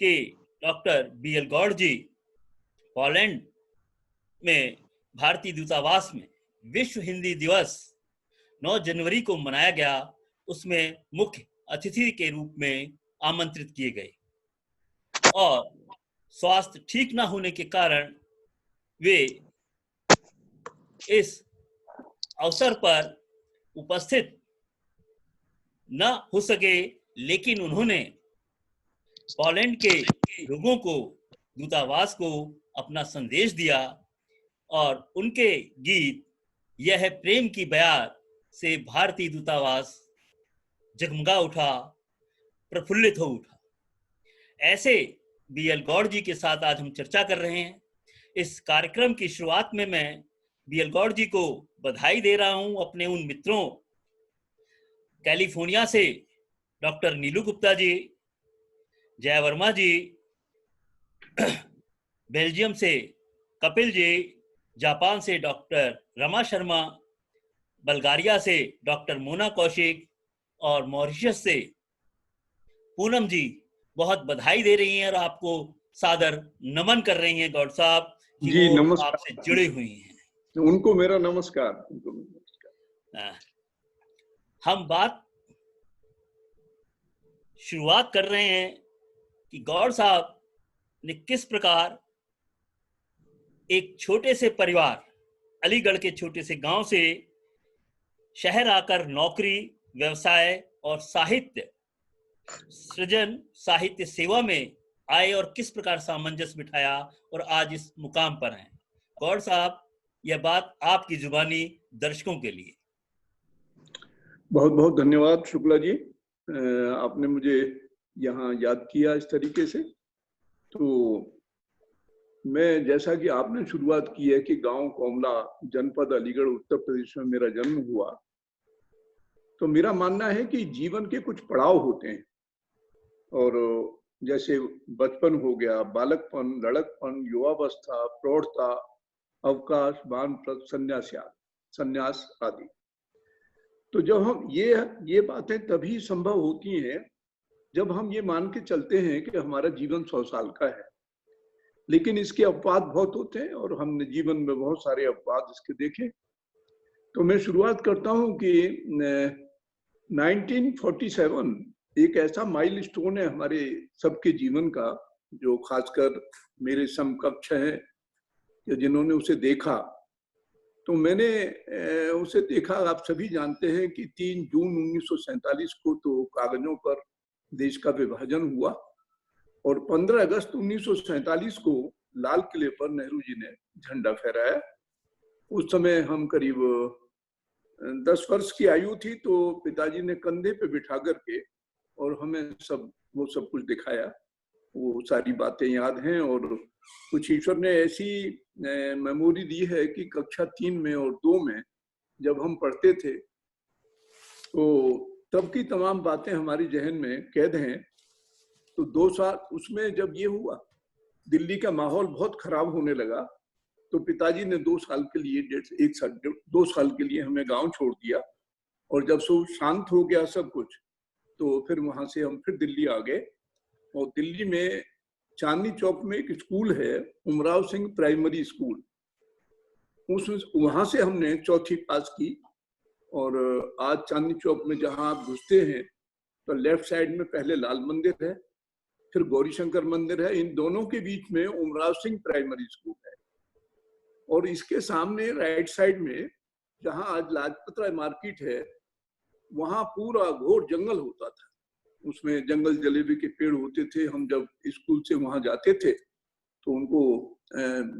कि doctor BL Gaur जी Poland में भारतीय दूतावास में विश्व हिंदी दिवस 9 जनवरी को मनाया गया, उसमें मुख्य अतिथि के रूप में आमंत्रित किए गए और स्वास्थ्य ठीक न होने के कारण वे इस अवसर पर उपस्थित न हो सके, लेकिन उन्होंने पोलैंड के लोगों को, दूतावास को अपना संदेश दिया और उनके गीत यह है प्रेम की बयार से भारतीय दूतावास जगमगा उठा, प्रफुल्लित हो उठा। ऐसे BL गौड़ जी के साथ आज हम चर्चा कर रहे हैं। इस कार्यक्रम की शुरुआत में मैं BL गौड़ जी को बधाई दे रहा हूं, अपने उन मित्रों कैलिफोर्निया से डॉक्टर नीलू गुप्ता जी, जय वर्मा जी, बेल्जियम से कपिल जी, जापान से डॉक्टर रमा शर्मा, बल्गारिया से डॉक्टर मोना कौशिक और मॉरिशस से पूनम जी बहुत बधाई दे रही हैं और आपको सादर नमन कर रही हैं गौड़ साहब कि जी, वो नमस्कार। आपसे जुड़ी हुई हैं। उनको मेरा नमस्कार। हम बात शुरुआत कर रहे हैं कि गौड़ साहब ने किस प्रकार एक छोटे से परिवार, अलीगढ़ के छोटे से गांव से शहर आकर नौकरी, व्यवसाय और साहित्य सृजन, साहित्य सेवा में आए और किस प्रकार सामंजस्य बिठाया और आज इस मुकाम पर हैं। गौड़ साहब, यह बात आपकी जुबानी दर्शकों के लिए। बहुत बहुत धन्यवाद शुक्ला जी, आपने मुझे यहाँ याद किया इस तरीके से। तो मैं, जैसा कि आपने शुरुआत की है कि गांव कोमला, जनपद अलीगढ़, उत्तर प्रदेश में मेरा जन्म हुआ, तो मेरा मानना है कि जीवन के कुछ पड़ाव होते हैं और जैसे बचपन हो गया, बालकपन, लड़कपन, युवावस्था, प्रौढ़ता, अवकाश, वानप्रस्थ, संन्यास आदि। तो जब हम ये बातें तभी संभव होती हैं जब हम ये मान के चलते हैं कि हमारा जीवन 100 साल का है, लेकिन इसके अपवाद बहुत होते हैं और हमने जीवन में बहुत सारे अपवाद इसके देखे। तो मैं शुरुआत करता हूं कि 1947 एक ऐसा माइलस्टोन है हमारे सबके जीवन का, जो खासकर मेरे समकक्ष हैं या जिन्होंने उसे देखा। तो मैंने उसे देखा, आप सभी जानते हैं कि 3 जून 1947 को तो कागजों पर देश का विभाजन हुआ और 15 अगस्त 1947 को लाल किले पर नेहरू जी ने झंडा फहराया। उस समय हम करीब 10 वर्ष की आयु थी, तो पिताजी ने कंधे पे बिठा करके और हमें वो सब कुछ दिखाया। वो सारी बातें याद हैं और कुछ ईश्वर ने ऐसी मेमोरी दी है कि कक्षा 3 में और 2 में जब हम पढ़ते थे तो तब की तमाम बातें हमारी जहन में कैद हैं। तो 2 साल उसमें जब ये हुआ, दिल्ली का माहौल बहुत खराब होने लगा, तो पिताजी ने 2 साल के लिए 2 साल के लिए हमें गांव छोड़ दिया और जब सब शांत हो गया सब कुछ, तो फिर वहां से हम फिर दिल्ली आ गए। और दिल्ली में चांदनी चौक में एक स्कूल है, उमराव सिंह प्राइमरी स्कूल, वहां से हमने 4वीं पास की। और आज चांदनी चौक में जहां आप घुसते हैं तो लेफ्ट साइड में पहले लाल मंदिर है, फिर गौरी शंकर मंदिर है, इन दोनों के बीच में उमराव सिंह प्राइमरी स्कूल है। और इसके सामने राइट साइड में जहां आज लाजपत राय मार्केट है, वहां पूरा घोर जंगल होता था। उसमें जंगल जलेबी के पेड़ होते थे। हम जब स्कूल से वहां जाते थे तो उनको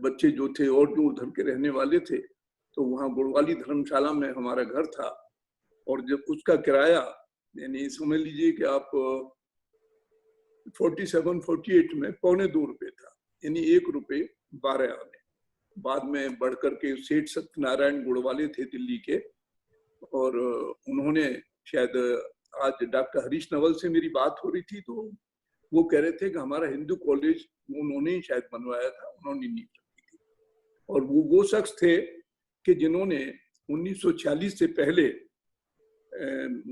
बच्चे जो थे और जो उधर के रहने वाले थे, तो वहां गुड़वाली धर्मशाला में हमारा घर था और जब उसका किराया, यानी समझ लीजिए कि आप 47-48 में ₹2.25 था, यानी ₹1.12 बाद में बढ़कर के सेठ सत्यनारायण गुड़वाले थे दिल्ली के, और उन्होंने शायद, आज डॉक्टर हरीश नवल से मेरी बात हो रही थी तो वो कह रहे थे कि हमारा हिंदू कॉलेज उन्होंने ही शायद बनवाया था, उन्होंने नींव रखी थी। और वो शख्स थे कि जिन्होंने 1946 से पहले,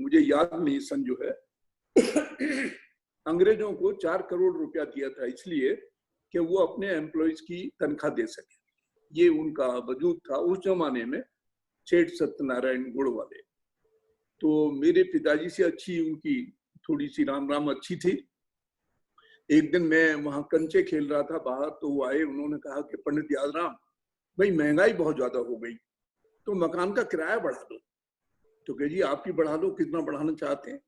मुझे याद नहीं सन जो है, अंग्रेजों को 4 करोड़ रुपया दिया था, इसलिए कि वो अपने एम्प्लॉइज की तनख्वाह दे सके। ये उनका वजूद था उस जमाने में, सेठ सत्यनारायण गुड़ वाले। तो मेरे पिताजी से अच्छी उनकी थोड़ी सी राम राम अच्छी थी। एक दिन मैं वहां कंचे खेल रहा था बाहर, तो वो आए, उन्होंने कहा कि पंडित यादराम भाई महंगाई बहुत ज्यादा हो गई, तो मकान का किराया बढ़ा दो। तो कह जी आप ही बढ़ा लो, कितना बढ़ाना चाहते हैं?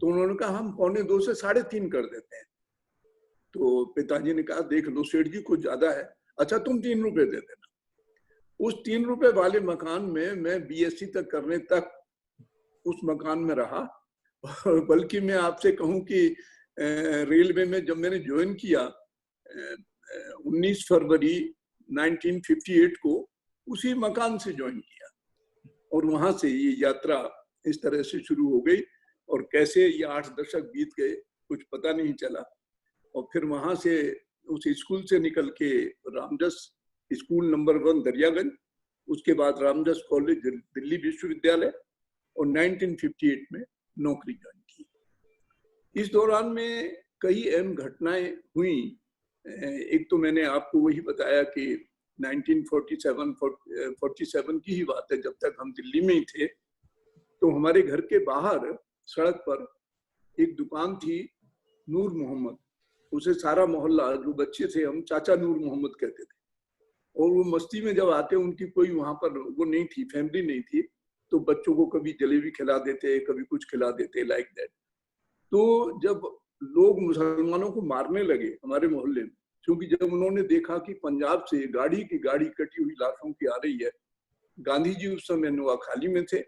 तो उन्होंने कहा हम 2.25 से 3.5 कर देते हैं। तो पिताजी ने कहा देख लो सेठ जी कुछ ज्यादा है, अच्छा तुम 3 रुपए दे देना। उस 3 रुपए वाले मकान में मैं बीएससी तक करने तक उस मकान में रहा। बल्कि मैं आपसे कहूं कि रेलवे में जब मैंने ज्वाइन किया 19 फरवरी 1958 को, उसी मकान से ज्वाइन किया और वहां से ये यात्रा इस तरह से शुरू हो गई। और कैसे ये 8 दशक बीत गए कुछ पता नहीं चला। और फिर वहां से उस स्कूल से निकल के रामजस स्कूल नंबर 1 दरियागंज, उसके बाद रामजस कॉलेज दिल्ली विश्वविद्यालय, और 1958 में नौकरी ज्वाइन की। इस दौरान में कई अहम घटनाएं हुई। एक तो मैंने आपको वही बताया कि 1947 की ही बात है, जब तक हम दिल्ली में ही थे, तो हमारे घर के बाहर सड़क पर एक दुकान थी, नूर मोहम्मद। उसे सारा मोहल्ला, जो बच्चे थे हम, चाचा नूर मोहम्मद कहते थे। और वो मस्ती में जब आते, उनकी कोई वहां पर वो नहीं थी, फैमिली नहीं थी, तो बच्चों को कभी जलेबी खिला देते, कभी कुछ खिला देते, लाइक दैट। तो जब लोग मुसलमानों को मारने लगे हमारे मोहल्ले में, क्योंकि जब उन्होंने देखा कि पंजाब से गाड़ी की गाड़ी कटी हुई लाशों की आ रही है, गांधी जी उस समय नोआखाली में थे,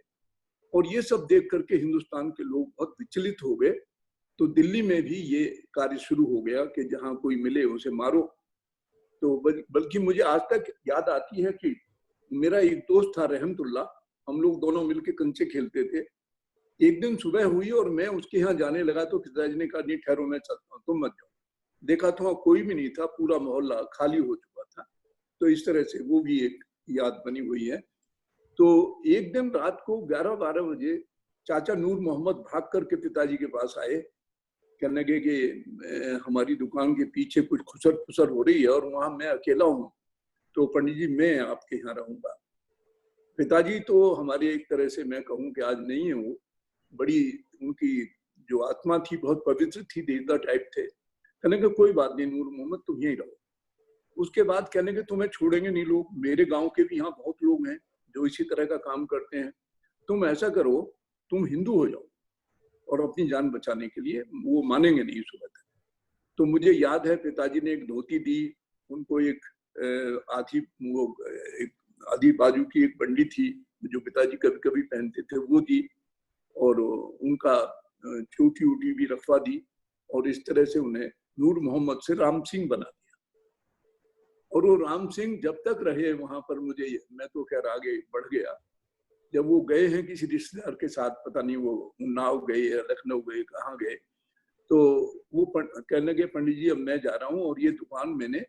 और ये सब देख करके हिंदुस्तान के लोग बहुत विचलित हो गए। तो दिल्ली में भी ये कार्य शुरू हो गया कि जहां कोई मिले उसे मारो। तो बल्कि मुझे आज तक याद आती है कि मेरा एक दोस्त था रहमतुल्लाह, हम लोग दोनों मिलके कंचे खेलते थे। एक दिन सुबह हुई और मैं उसके यहाँ जाने लगा, तो पिताजी ने कहा नहीं ठहरो मैं चलता हूँ, तुम मत जाओ। देखा तो वहाँ कोई भी नहीं था, पूरा मोहल्ला खाली हो चुका था। तो इस तरह से वो भी एक याद बनी हुई है। तो एक दिन रात को 11-12 बजे चाचा नूर मोहम्मद भाग करके पिताजी के पास आए, कहने लगे कि हमारी दुकान के पीछे कुछ खुसर फुसर हो रही है और वहां मैं अकेला हूँ, तो पंडित जी मैं आपके यहाँ रहूंगा। पिताजी तो हमारे एक तरह से मैं कहूँ कि आज नहीं है, वो बड़ी उनकी जो आत्मा थी बहुत पवित्र थी, देवता टाइप थे। कहने के कोई बात नहीं नूर मोहम्मद तुम यहीं रहो। उसके बाद कहने के तुम्हें छोड़ेंगे नहीं लोग, मेरे गांव के भी यहाँ बहुत लोग हैं जो इसी तरह का काम करते हैं, तुम ऐसा करो तुम हिंदू हो जाओ और अपनी जान बचाने के लिए, वो मानेंगे नहीं इस वक्त। तो मुझे याद है पिताजी ने एक धोती दी उनको, एक आधी वो एक आधी बाजू की एक बंडी थी जो पिताजी कभी कभी पहनते थे, वो दी, और उनका चोटी उटी भी रखवा दी, और इस तरह से उन्हें नूर मोहम्मद से राम सिंह बना दिया। और वो राम सिंह जब तक रहे वहां पर, मुझे, मैं तो खैर आगे बढ़ गया, जब वो गए हैं किसी रिश्तेदार के साथ, पता नहीं वो उन्नाव गए या लखनऊ गए, कहाँ गए, तो वो कहने लगे पंडित जी अब मैं जा रहा हूँ और ये दुकान मैंने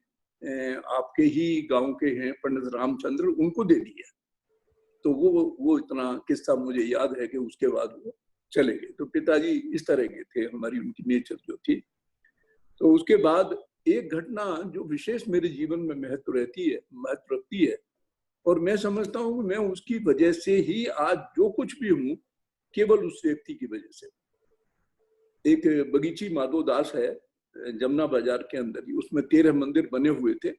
आपके ही गांव के हैं पंडित रामचंद्र, उनको दे दी है। तो वो इतना किस्सा मुझे याद है कि उसके बाद वो चले गए। तो पिताजी इस तरह के थे, हमारी उनकी नेचर जो थी। तो उसके बाद एक घटना जो विशेष मेरे जीवन में महत्व रखती है, और मैं समझता हूँ कि मैं उसकी वजह से ही आज जो कुछ भी हूँ, केवल उस व्यक्ति की वजह से। एक बगीची माधो दास है जमुना बाजार के अंदर ही, उसमें 13 मंदिर बने हुए थे,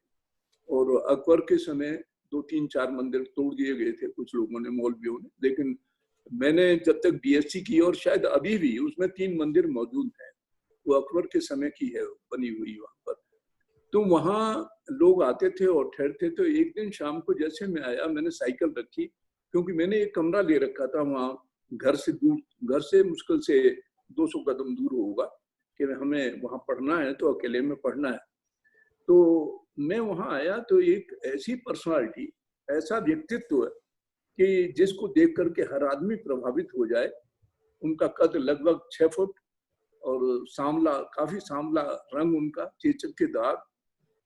और अकबर के समय 2-3-4 मंदिर तोड़ दिए गए थे कुछ लोगों ने, मौलवियों ने, लेकिन मैंने जब तक बीएससी की, और शायद अभी भी उसमें 3 मंदिर मौजूद हैं, वो अकबर के समय की है बनी हुई वहां पर। तो वहां लोग आते थे और ठहरते। तो एक दिन शाम को जैसे मैं आया, मैंने साइकिल रखी, क्योंकि मैंने एक कमरा ले रखा था वहां, घर से दूर, घर से मुश्किल से 200 कदम दूर होगा, कि हमें वहां पढ़ना है तो अकेले में पढ़ना है। तो मैं वहां आया तो एक ऐसी पर्सनालिटी, ऐसा व्यक्तित्व कि जिसको देख करके हर आदमी प्रभावित हो जाए। उनका कद लगभग 6 फुट, और सांवला, काफी सांवला रंग उनका, चेचक के दाग,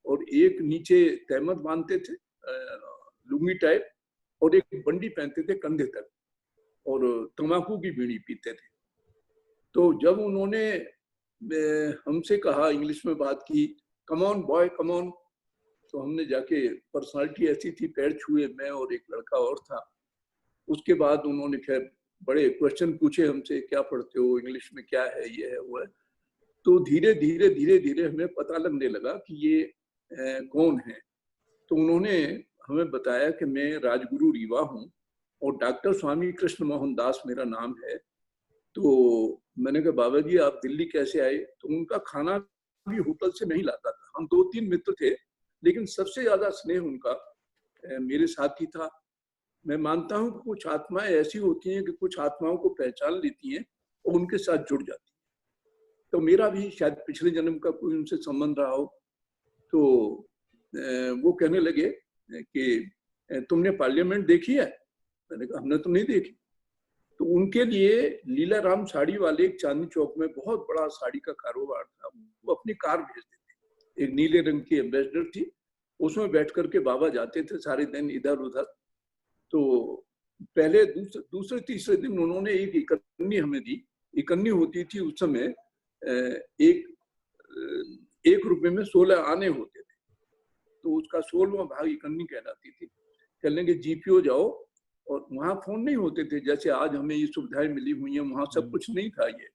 और एक नीचे तहमद बांधते थे लुंगी टाइप, और एक बंडी पहनते थे कंधे तक, और तंबाकू की बीड़ी पीते थे। तो जब उन्होंने हमसे कहा, इंग्लिश में बात की, come on boy come on. तो हमने जाके, पर्सनालिटी ऐसी थी, पैर छुए, मैं और एक लड़का और था। उसके बाद उन्होंने खैर बड़े क्वेश्चन पूछे हमसे, क्या पढ़ते हो, इंग्लिश में क्या है, ये है वो है। तो धीरे धीरे धीरे धीरे हमें पता लगने लगा कि ये कौन है। तो उन्होंने हमें बताया कि मैं राजगुरु रीवा हूँ और डॉक्टर स्वामी कृष्ण मोहन दास मेरा नाम है। तो मैंने कहा, बाबा जी आप दिल्ली कैसे आए? तो उनका खाना भी होटल से नहीं लाता था। हम 2-3 मित्र थे, लेकिन सबसे ज्यादा स्नेह उनका मेरे साथ ही था। मैं मानता हूँ कि कुछ आत्माएं ऐसी होती हैं कि कुछ आत्माओं को पहचान लेती हैं और उनके साथ जुड़ जाती हैं। तो मेरा भी शायद पिछले जन्म का कोई उनसे संबंध रहा हो। तो वो कहने लगे कि तुमने पार्लियामेंट देखी है? मैंने कहा, हमने तो नहीं देखी। तो उनके लिए लीला राम साड़ी वाले एक चांदनी चौक में बहुत बड़ा साड़ी का कारोबार था, वो अपनी कार भेजते थे। एक नीले रंग की एम्बेसडर थी, उसमें बैठ करके बाबा जाते थे सारे दिन इधर उधर। तो पहले दूसरे तीसरे दिन उन्होंने एक इकन्नी हमें दी। इकन्नी होती थी उस समय, एक रुपए में 16 आने होते थे, तो उसका 16वां भाग इकन्नी कहलाती थी। कहने के जीपीओ जाओ, और वहां फोन नहीं होते थे जैसे आज हमें ये सुविधाएं मिली हुई हैं, वहां सब कुछ नहीं था ये।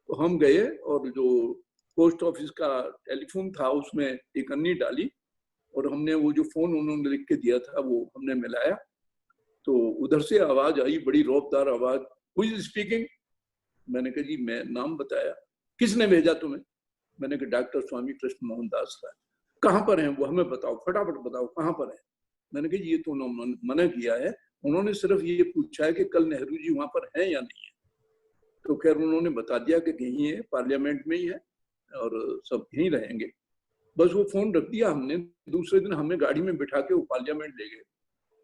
तो हम गए और जो पोस्ट ऑफिस का टेलीफोन था उसमें इकन्नी डाली, और हमने वो जो फोन उन्होंने लिख के दिया था वो हमने मिलाया। तो उधर से आवाज आई, बड़ी रौबदार आवाज, हु इज स्पीकिंग? मैंने कहा, जी मैं, नाम बताया। किसने भेजा तुम्हें? मैंने कहा, डॉक्टर स्वामी कृष्ण मोहन दास का। कहाँ पर हैं वो, हमें बताओ, फटाफट बताओ कहाँ पर है। मैंने कहा, ये तो उन्होंने मना किया है, उन्होंने सिर्फ ये पूछा है कि कल नेहरू जी वहां पर हैं या नहीं है। तो खैर उन्होंने बता दिया कि यहीं है, पार्लियामेंट में ही है और सब यहीं रहेंगे। बस वो फोन रख दिया हमने। दूसरे दिन हमें गाड़ी में बिठा के वो पार्लियामेंट ले गए।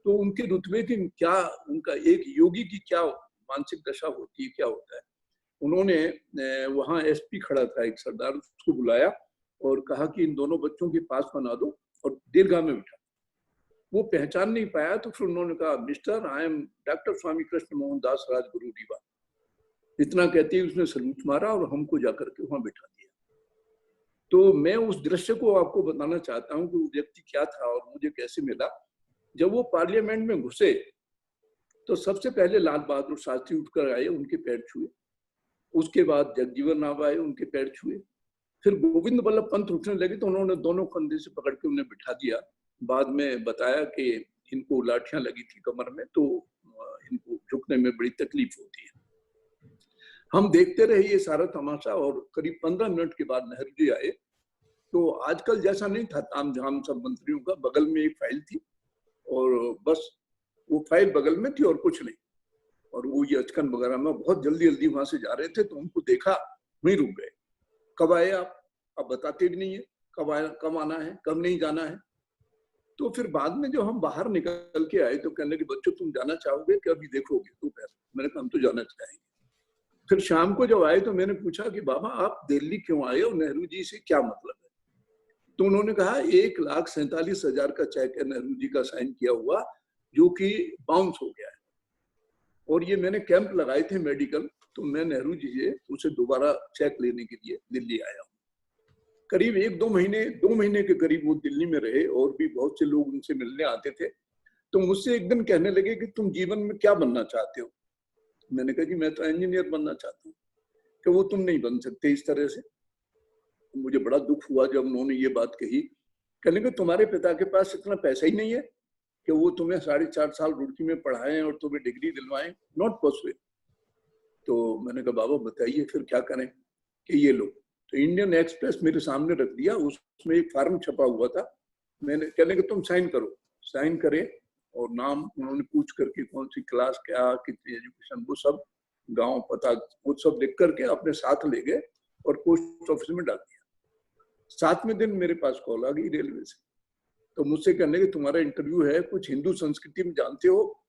तो उनके रुतबे की क्या, उनका एक योगी की क्या मानसिक दशा होती है, क्या होता है। उन्होंने वहां एसपी खड़ा था एक सरदार, उसको बुलाया और कहा कि इन दोनों बच्चों के पास बना दो और दीर्घा में बिठा। वो पहचान नहीं पाया, तो फिर उन्होंने कहा, मिस्टर आई एम डॉक्टर स्वामी कृष्ण मोहन दास राजगुरु रीवा। इतना कहते ही उसने सलूट मारा और हमको जाकर के वहां बिठा दिया। तो मैं उस दृश्य को आपको बताना चाहता हूँ कि वो व्यक्ति क्या था और मुझे कैसे मिला। जब वो पार्लियामेंट में घुसे तो सबसे पहले लाल बहादुर शास्त्री उठकर आए, उनके पैर छुए। उसके बाद जगजीवन राम आए, उनके पैर छुए। फिर गोविंद बल्लभ पंत उठने लगे तो उन्होंने दोनों कंधे से पकड़ के उन्हें बिठा दिया। बाद में बताया कि इनको लाठियां लगी थी कमर में, तो इनको झुकने में बड़ी तकलीफ होती है। हम देखते रहे ये सारा तमाशा, और करीब 15 मिनट के बाद नेहरू जी आए। तो आजकल जैसा नहीं था ताम झाम सब मंत्रियों का, बगल में एक फाइल थी और बस वो फाइल बगल में थी और कुछ नहीं। और वो ये अचकन वगैरह में बहुत जल्दी जल्दी वहां से जा रहे थे, तो उनको देखा, वहीं रुक गए। कब आए आप? अब बताते भी नहीं है कब आया, कब आना है, कब नहीं जाना है। तो फिर बाद में जो हम बाहर निकल के आए तो कहने लगे, बच्चों तुम जाना चाहोगे कि अभी देखोगे दोपहर? मैंने कहा, हम तो जाना चाहेंगे। फिर शाम को जब आए तो मैंने पूछा कि बाबा आप दिल्ली क्यों आए और नेहरू जी से क्या मतलब है? तो उन्होंने कहा, 1,47,000 का चेक है नेहरू जी का साइन किया हुआ, जो कि बाउंस हो गया है। और ये मैंने कैंप लगाए थे मेडिकल, तो मैं नेहरू जी से उसे दोबारा चेक लेने के लिए दिल्ली आया हूँ। करीब 2 महीने के करीब वो दिल्ली में रहे और भी बहुत से लोग उनसे मिलने आते थे। तो मुझसे एक दिन कहने लगे कि तुम जीवन में क्या बनना चाहते हो? मैंने कहा, जी मैं तो इंजीनियर बनना चाहता हूँ। कि वो तुम नहीं बन सकते इस तरह से। मुझे बड़ा दुख हुआ जब उन्होंने ये बात कही। कहने लगे, तुम्हारे पिता के पास इतना पैसा ही नहीं है कि वो तुम्हें 4.5 साल रुड़की में पढ़ाएं और तुम्हें डिग्री दिलवाएं? Not possible. तो मैंने कहा, बाबा बताइए फिर क्या करें? कि ये लो। तो इंडियन एक्सप्रेस मेरे सामने रख दिया, उसमें एक फार्म छपा हुआ था। मैंने, कहने कि तुम साइन करो। साइन करे और नाम उन्होंने पूछ करके कौन सी क्लास, क्या, कितनी एजुकेशन, वो सब गांव पता वो सब लिख करके अपने साथ ले गए और पोस्ट ऑफिस में डाल दिया। 7वें दिन मेरे पास कॉल आ गई रेलवे से। तो मुझसे कहने कि तुम्हारा इंटरव्यू है, कुछ हिंदू संस्कृति में जानते हो?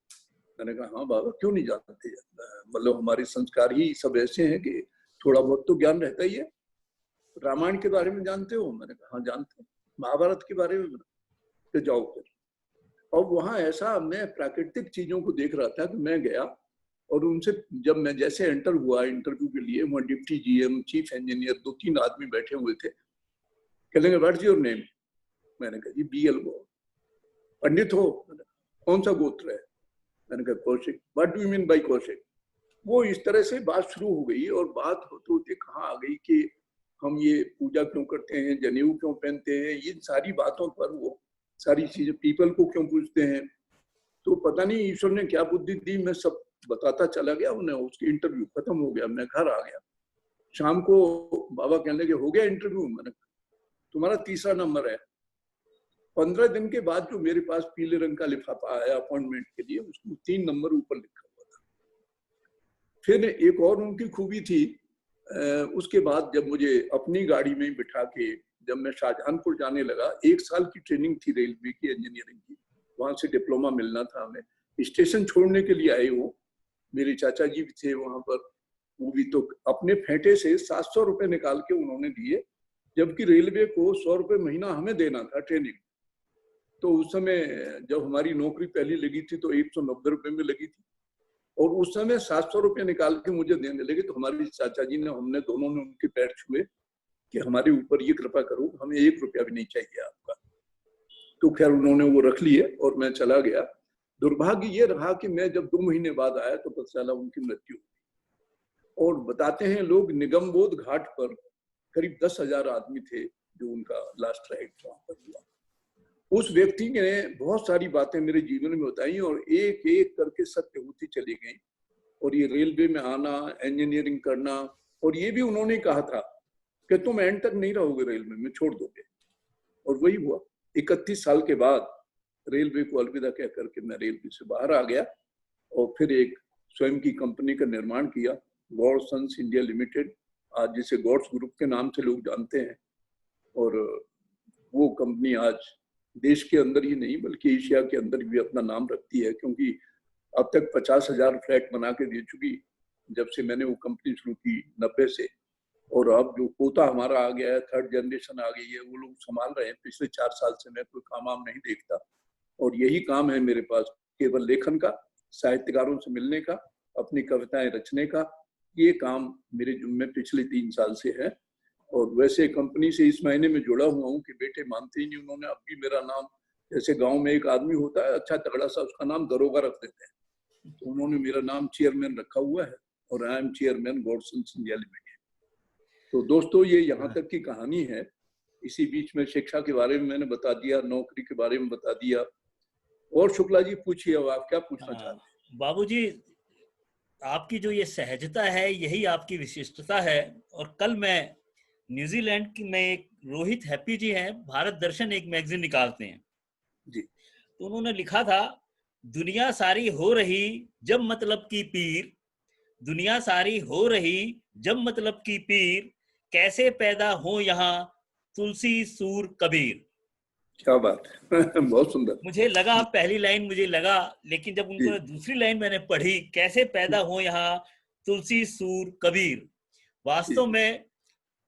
मैंने कहा, हाँ बाबा क्यों नहीं जानते, मतलब हमारे संस्कार ही सब ऐसे हैं कि थोड़ा बहुत तो ज्ञान रहता ही है। रामायण के बारे में जानते हो? मैंने कहा, हाँ जानते हैं। महाभारत के बारे में? तो जाओ फिर। और वहां ऐसा मैं प्राकृतिक चीजों को देख रहा था कि मैं गया और उनसे जब मैं जैसे एंटर हुआ इंटरव्यू के लिए, वहाँ डिप्टी जीएम, चीफ इंजीनियर, 2-3 आदमी बैठे हुए थे। कहेंगे व्हाट इज योर नेम? मैंने कहा जी BL गो। पंडित हो? कौन सा गोत्र है? मैंने कहा Kaushik. What do you mean by Kaushik? वो इस तरह से बात शुरू हो गई और बात होते होते कहाँ आ गई कि हम ये पूजा क्यों करते हैं, जनेऊ क्यों पहनते हैं, इन सारी बातों पर वो सारी चीजें, पीपल को क्यों पूजते हैं। तो पता नहीं ईश्वर ने क्या बुद्धि दी, मैं सब बताता चला गया उन्हें। उसकी इंटरव्यू खत्म हो गया, मैं घर आ गया। शाम को बाबा कहने लगे हो गया इंटरव्यू? मैंने तुम्हारा 3रा नंबर है। 15 दिन के बाद जो मेरे पास पीले रंग का लिफाफा आया अपॉइंटमेंट के लिए, उसमें 3 नंबर ऊपर लिखा हुआ था। फिर एक और उनकी खूबी थी, उसके बाद जब मुझे अपनी गाड़ी में बिठा के जब मैं शाहजहानपुर जाने लगा, 1 साल की ट्रेनिंग थी रेलवे की इंजीनियरिंग की, वहां से डिप्लोमा मिलना था हमें। स्टेशन छोड़ने के लिए आए वो, मेरे चाचा जी भी थे वहां पर, वो भी तो अपने फेंटे से 700 रुपए निकाल के उन्होंने दिए, जबकि रेलवे को 100 रुपए महीना हमें देना था ट्रेनिंग। तो उस समय जब हमारी नौकरी पहली लगी थी तो 190 रुपए में लगी थी, और उस समय 700 रुपए निकाल के मुझे देने लगे। तो हमारे चाचा जी ने, हमने दोनों ने उनके पैर छुए कि हमारे ऊपर ये कृपा करो, हमें 1 रुपया भी नहीं चाहिए आपका। तो खैर उन्होंने वो रख लिए और मैं चला गया। दुर्भाग्य ये रहा कि मैं जब 2 महीने बाद आया तो पता चला उनकी मृत्यु। और बताते हैं लोग, निगमबोध घाट पर करीब 10,000 आदमी थे जो उनका लास्ट राइड वहां पर हुआ। उस व्यक्ति ने बहुत सारी बातें मेरे जीवन में बताई और एक एक करके सत्य होती चली गई। और ये रेलवे में आना, इंजीनियरिंग करना, और ये भी उन्होंने कहा था कि तुम एंड तक नहीं रहोगे रेलवे में, छोड़ दोगे। और वही हुआ। 31 साल के बाद रेलवे को अलविदा कह करके मैं रेलवे से बाहर आ गया और फिर एक स्वयं की कंपनी का निर्माण किया, गॉड सन्स इंडिया लिमिटेड, आज जिसे गॉड्स ग्रुप के नाम से लोग जानते हैं। और वो कंपनी आज देश के अंदर ही नहीं बल्कि एशिया के अंदर भी अपना नाम रखती है, क्योंकि अब तक 50,000 फ्लैट बना के दे चुकी जब से मैंने वो कंपनी शुरू की 90 से। और अब जो पोता हमारा आ गया है, 3rd जनरेशन आ गई है, वो लोग संभाल रहे हैं। पिछले 4 साल से मैं कोई काम वाम नहीं देखता और यही काम है मेरे पास, केवल लेखन का, साहित्यकारों से मिलने का, अपनी कविताएं रचने का। ये काम मेरे जिम्मे पिछले 3 साल से है। और वैसे कंपनी से इस महीने में जुड़ा हुआ हूँ कि बेटे मानते ही नहीं, उन्होंने अब भी मेरा नाम, जैसे गांव में एक आदमी होता है अच्छा तगड़ा सा, उसका नाम दरोगा रख देते हैं, तो उन्होंने मेरा नाम चेयरमैन रखा हुआ है और I am chairman God Sons India Limited. तो दोस्तों ये यहाँ तक की कहानी है। इसी बीच में शिक्षा के बारे में मैंने बता दिया, नौकरी के बारे में बता दिया। और शुक्ला जी पूछिए, अब आप क्या पूछना चाहते हैं? बाबूजी, आपकी जो ये सहजता है यही आपकी विशिष्टता है। और कल मैं न्यूजीलैंड की में एक रोहित हैप्पी जी हैं, भारत दर्शन एक मैगजीन निकालते हैं जी। तो उन्होंने लिखा था, दुनिया सारी हो रही जब मतलब की पीर, दुनिया सारी हो रही जब मतलब की पीर, कैसे पैदा हो यहाँ तुलसी सूर कबीर। क्या बात है बहुत सुंदर। मुझे लगा पहली लाइन मुझे लगा, लेकिन जब जी। उनको दूसरी लाइन मैंने पढ़ी, कैसे पैदा हो यहाँ तुलसी सूर कबीर, वास्तव में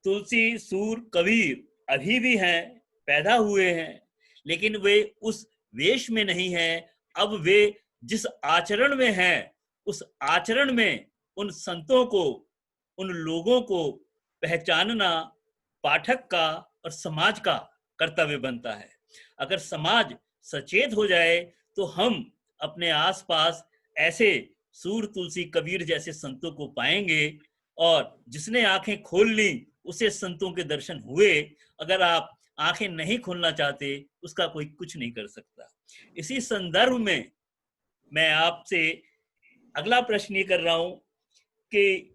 तुलसी सूर कबीर अभी भी हैं, पैदा हुए हैं, लेकिन वे उस वेश में नहीं हैं। अब वे जिस आचरण में हैं, उस आचरण में उन संतों को, उन लोगों को पहचानना पाठक का और समाज का कर्तव्य बनता है। अगर समाज सचेत हो जाए तो हम अपने आसपास ऐसे सूर तुलसी कबीर जैसे संतों को पाएंगे, और जिसने आंखें खोल ली उसे संतों के दर्शन हुए। अगर आप आंखें नहीं खोलना चाहते, उसका कोई कुछ नहीं कर सकता। इसी संदर्भ में मैं आपसे अगला प्रश्न ये कर रहा हूं कि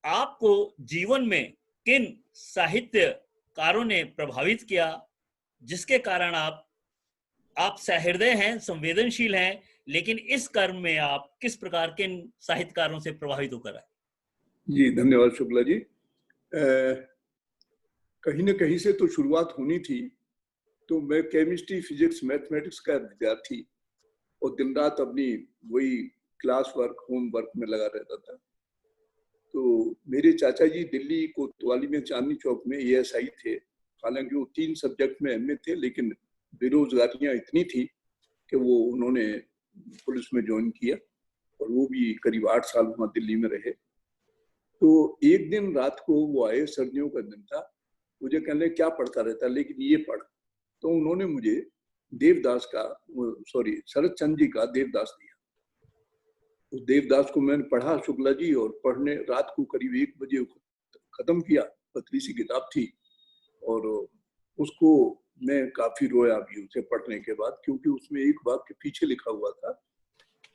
आपको जीवन में किन साहित्यकारों ने प्रभावित किया, जिसके कारण आप सहृदय हैं, संवेदनशील हैं, लेकिन इस कर्म में आप किस प्रकार के साहित्यकारों से प्रभावित होकर आए? जी धन्यवाद शुक्ला जी। कहीं न कहीं से तो शुरुआत होनी थी। तो मैं केमिस्ट्री, फिजिक्स, मैथमेटिक्स का विद्यार्थी और दिन रात अपनी वही क्लास वर्क, होम वर्क में लगा रहता था। तो मेरे चाचा जी दिल्ली कोतवाली में चांदनी चौक में ASI थे। हालांकि वो 3 सब्जेक्ट में MA थे, लेकिन बेरोजगारियां इतनी थी कि वो उन्होंने पुलिस में ज्वाइन किया और वो भी करीब 8 साल वहां दिल्ली में रहे। तो एक दिन रात को वो आए, सर्दियों का दिन था, मुझे कहने क्या पढ़ता रहता लेकिन ये पढ़। तो उन्होंने मुझे देवदास का, सॉरी शरद चंद्र जी का देवदास दिया। उस देवदास को मैंने पढ़ा शुक्ला जी, और पढ़ने रात को करीब 1 बजे खत्म किया। पतली सी किताब थी और उसको मैं काफी रोया भी उसे पढ़ने के बाद, क्योंकि उसमें एक वाक्य पीछे लिखा हुआ था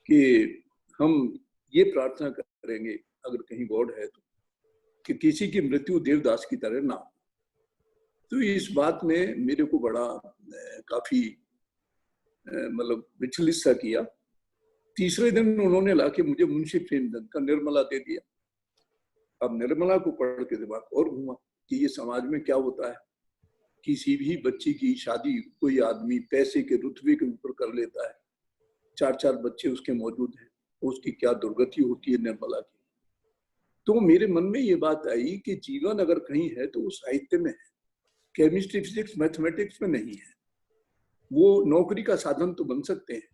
कि हम ये प्रार्थना करेंगे अगर कहीं गॉड है तो, कि किसी की मृत्यु देवदास की तरह ना हो। तो इस बात ने मेरे को बड़ा काफी मतलब विचलित सा किया। तीसरे दिन उन्होंने लाके मुझे मुंशी प्रेमचंद का निर्मला दे दिया। अब निर्मला को पढ़ के दिमाग और घूमा कि ये समाज में क्या होता है, किसी भी बच्ची की शादी कोई आदमी पैसे के रुतबे के ऊपर कर लेता है, 4-4 बच्चे उसके मौजूद हैं, उसकी क्या दुर्गति होती है निर्मला की। तो मेरे मन में ये बात आई कि जीवन अगर कहीं है तो वो साहित्य में है, केमिस्ट्री फिजिक्स मैथमेटिक्स में नहीं है। वो नौकरी का साधन तो बन सकते हैं,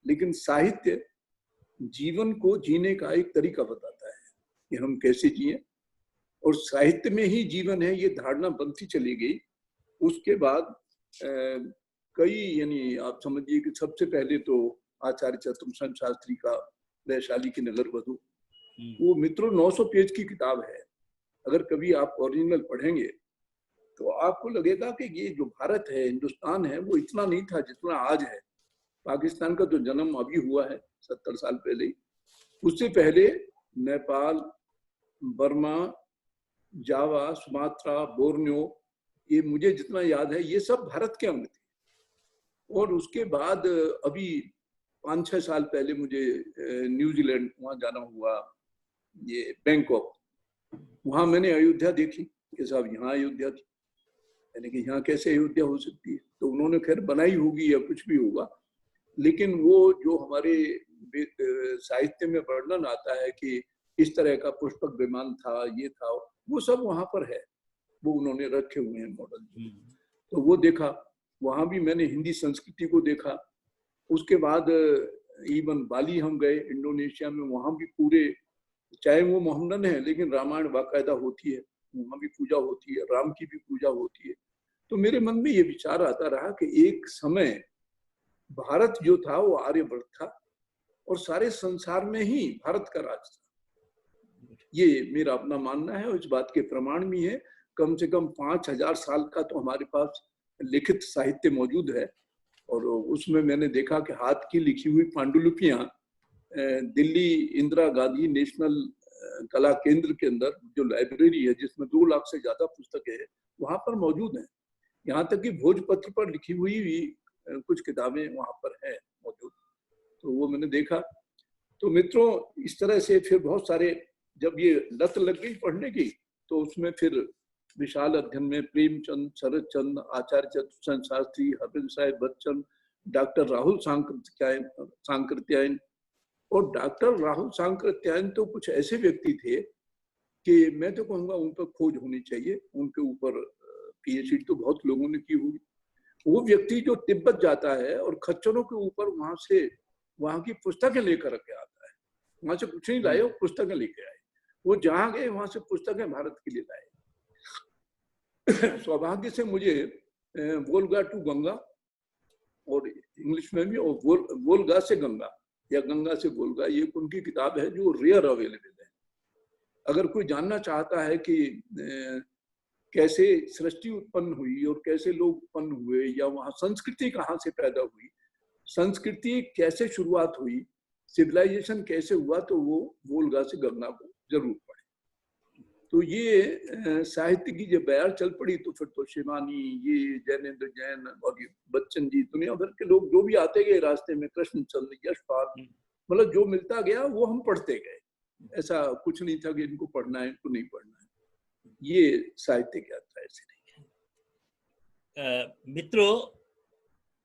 लेकिन साहित्य जीवन को जीने का एक तरीका बताता है कि हम कैसे जिए, और साहित्य में ही जीवन है ये धारणा बनती चली गई। उसके बाद कई, यानी आप समझिए कि सबसे पहले तो आचार्य चतुर्सेन शास्त्री का वैशाली की नगर वधु, वो मित्रों 900 पेज की किताब है। अगर कभी आप ओरिजिनल पढ़ेंगे तो आपको लगेगा कि ये जो भारत है, हिंदुस्तान है, वो इतना नहीं था जितना आज है। पाकिस्तान का तो जन्म अभी हुआ है 70 साल पहले ही। उससे पहले नेपाल, बर्मा, जावा, सुमात्रा, बोर्नियो, ये मुझे जितना याद है ये सब भारत के अंग थे। और उसके बाद अभी 5-6 साल पहले मुझे न्यूजीलैंड वहां जाना हुआ, ये बैंकॉक, वहां मैंने अयोध्या देखी कि साहब यहाँ अयोध्या थी। यानी कि यहाँ कैसे अयोध्या हो सकती है। तो उन्होंने खैर बनाई होगी या कुछ भी होगा, लेकिन वो जो हमारे साहित्य में वर्णन आता है कि इस तरह का पुष्पक विमान था, ये था, वो सब वहां पर है, वो उन्होंने रखे हुए हैं मॉडल। तो वो देखा, वहां भी मैंने हिंदी संस्कृति को देखा। उसके बाद इवन बाली हम गए, इंडोनेशिया में, वहां भी पूरे, चाहे वो मोहम्मदन है लेकिन रामायण बाकायदा होती है, वहां भी पूजा होती है, राम की भी पूजा होती है। तो मेरे मन में ये विचार आता रहा कि एक समय भारत जो था वो आर्यवर्त था और सारे संसार में ही भारत का राज था। ये मेरा अपना मानना है और इस बात के प्रमाण भी है। कम से कम 5000 साल का तो हमारे पास लिखित साहित्य मौजूद है, और उसमें मैंने देखा कि हाथ की लिखी हुई पांडुलिपियां दिल्ली इंदिरा गांधी नेशनल कला केंद्र के अंदर जो लाइब्रेरी है, जिसमें 2 लाख से ज्यादा पुस्तकें हैं, वहां पर मौजूद हैं। यहाँ तक कि भोजपत्र पर लिखी हुई भी कुछ किताबें वहां पर है मौजूद। तो वो मैंने देखा। तो मित्रों, इस तरह से फिर बहुत सारे, जब ये लत लग गई पढ़ने की, तो उसमें फिर विशाल अध्ययन में प्रेमचंद, शरद चंद्र, आचार्य चतुर्सेन शास्त्री, हरविंद साहिब बच्चन, डॉक्टर राहुल सांकृत्यायन। और डॉक्टर राहुल सांकृत्यायन तो कुछ ऐसे व्यक्ति थे कि मैं तो कहूँगा उन पर खोज होनी चाहिए। उनके ऊपर पीएचडी तो बहुत लोगों ने की होगी। वो व्यक्ति जो तिब्बत जाता है और खच्चरों के ऊपर वहां से वहां की पुस्तकें लेकर के आता है, वहां से कुछ नहीं लाए, वो पुस्तकें लेके आए। वो जहां गए वहां से पुस्तकें भारत के लिए लाए। सौभाग्य से मुझे वोल्गा टू गंगा, और इंग्लिश में भी, और वोल्गा से गंगा या गंगा से वोल्गा, ये उनकी किताब है जो रेयर अवेलेबल है। अगर कोई जानना चाहता है कि कैसे सृष्टि उत्पन्न हुई और कैसे लोग उत्पन्न हुए, या वहां संस्कृति कहाँ से पैदा हुई, संस्कृति कैसे शुरुआत हुई, सिविलाइजेशन कैसे हुआ, तो वो वोल्गा से गंगा को जरूर पढ़े। तो ये साहित्य की जब बयार चल पड़ी तो फिर तो शिवानी, ये जैनेन्द्र जैन और ये बच्चन जी, दुनिया भर के लोग जो भी आते गए रास्ते में, कृष्णचंद्र, यशपाल, मतलब जो मिलता गया वो हम पढ़ते गए। ऐसा कुछ नहीं था कि इनको पढ़ना है, इनको नहीं पढ़ना है। ये साहित्य क्या था, ऐसे नहीं। मित्रों,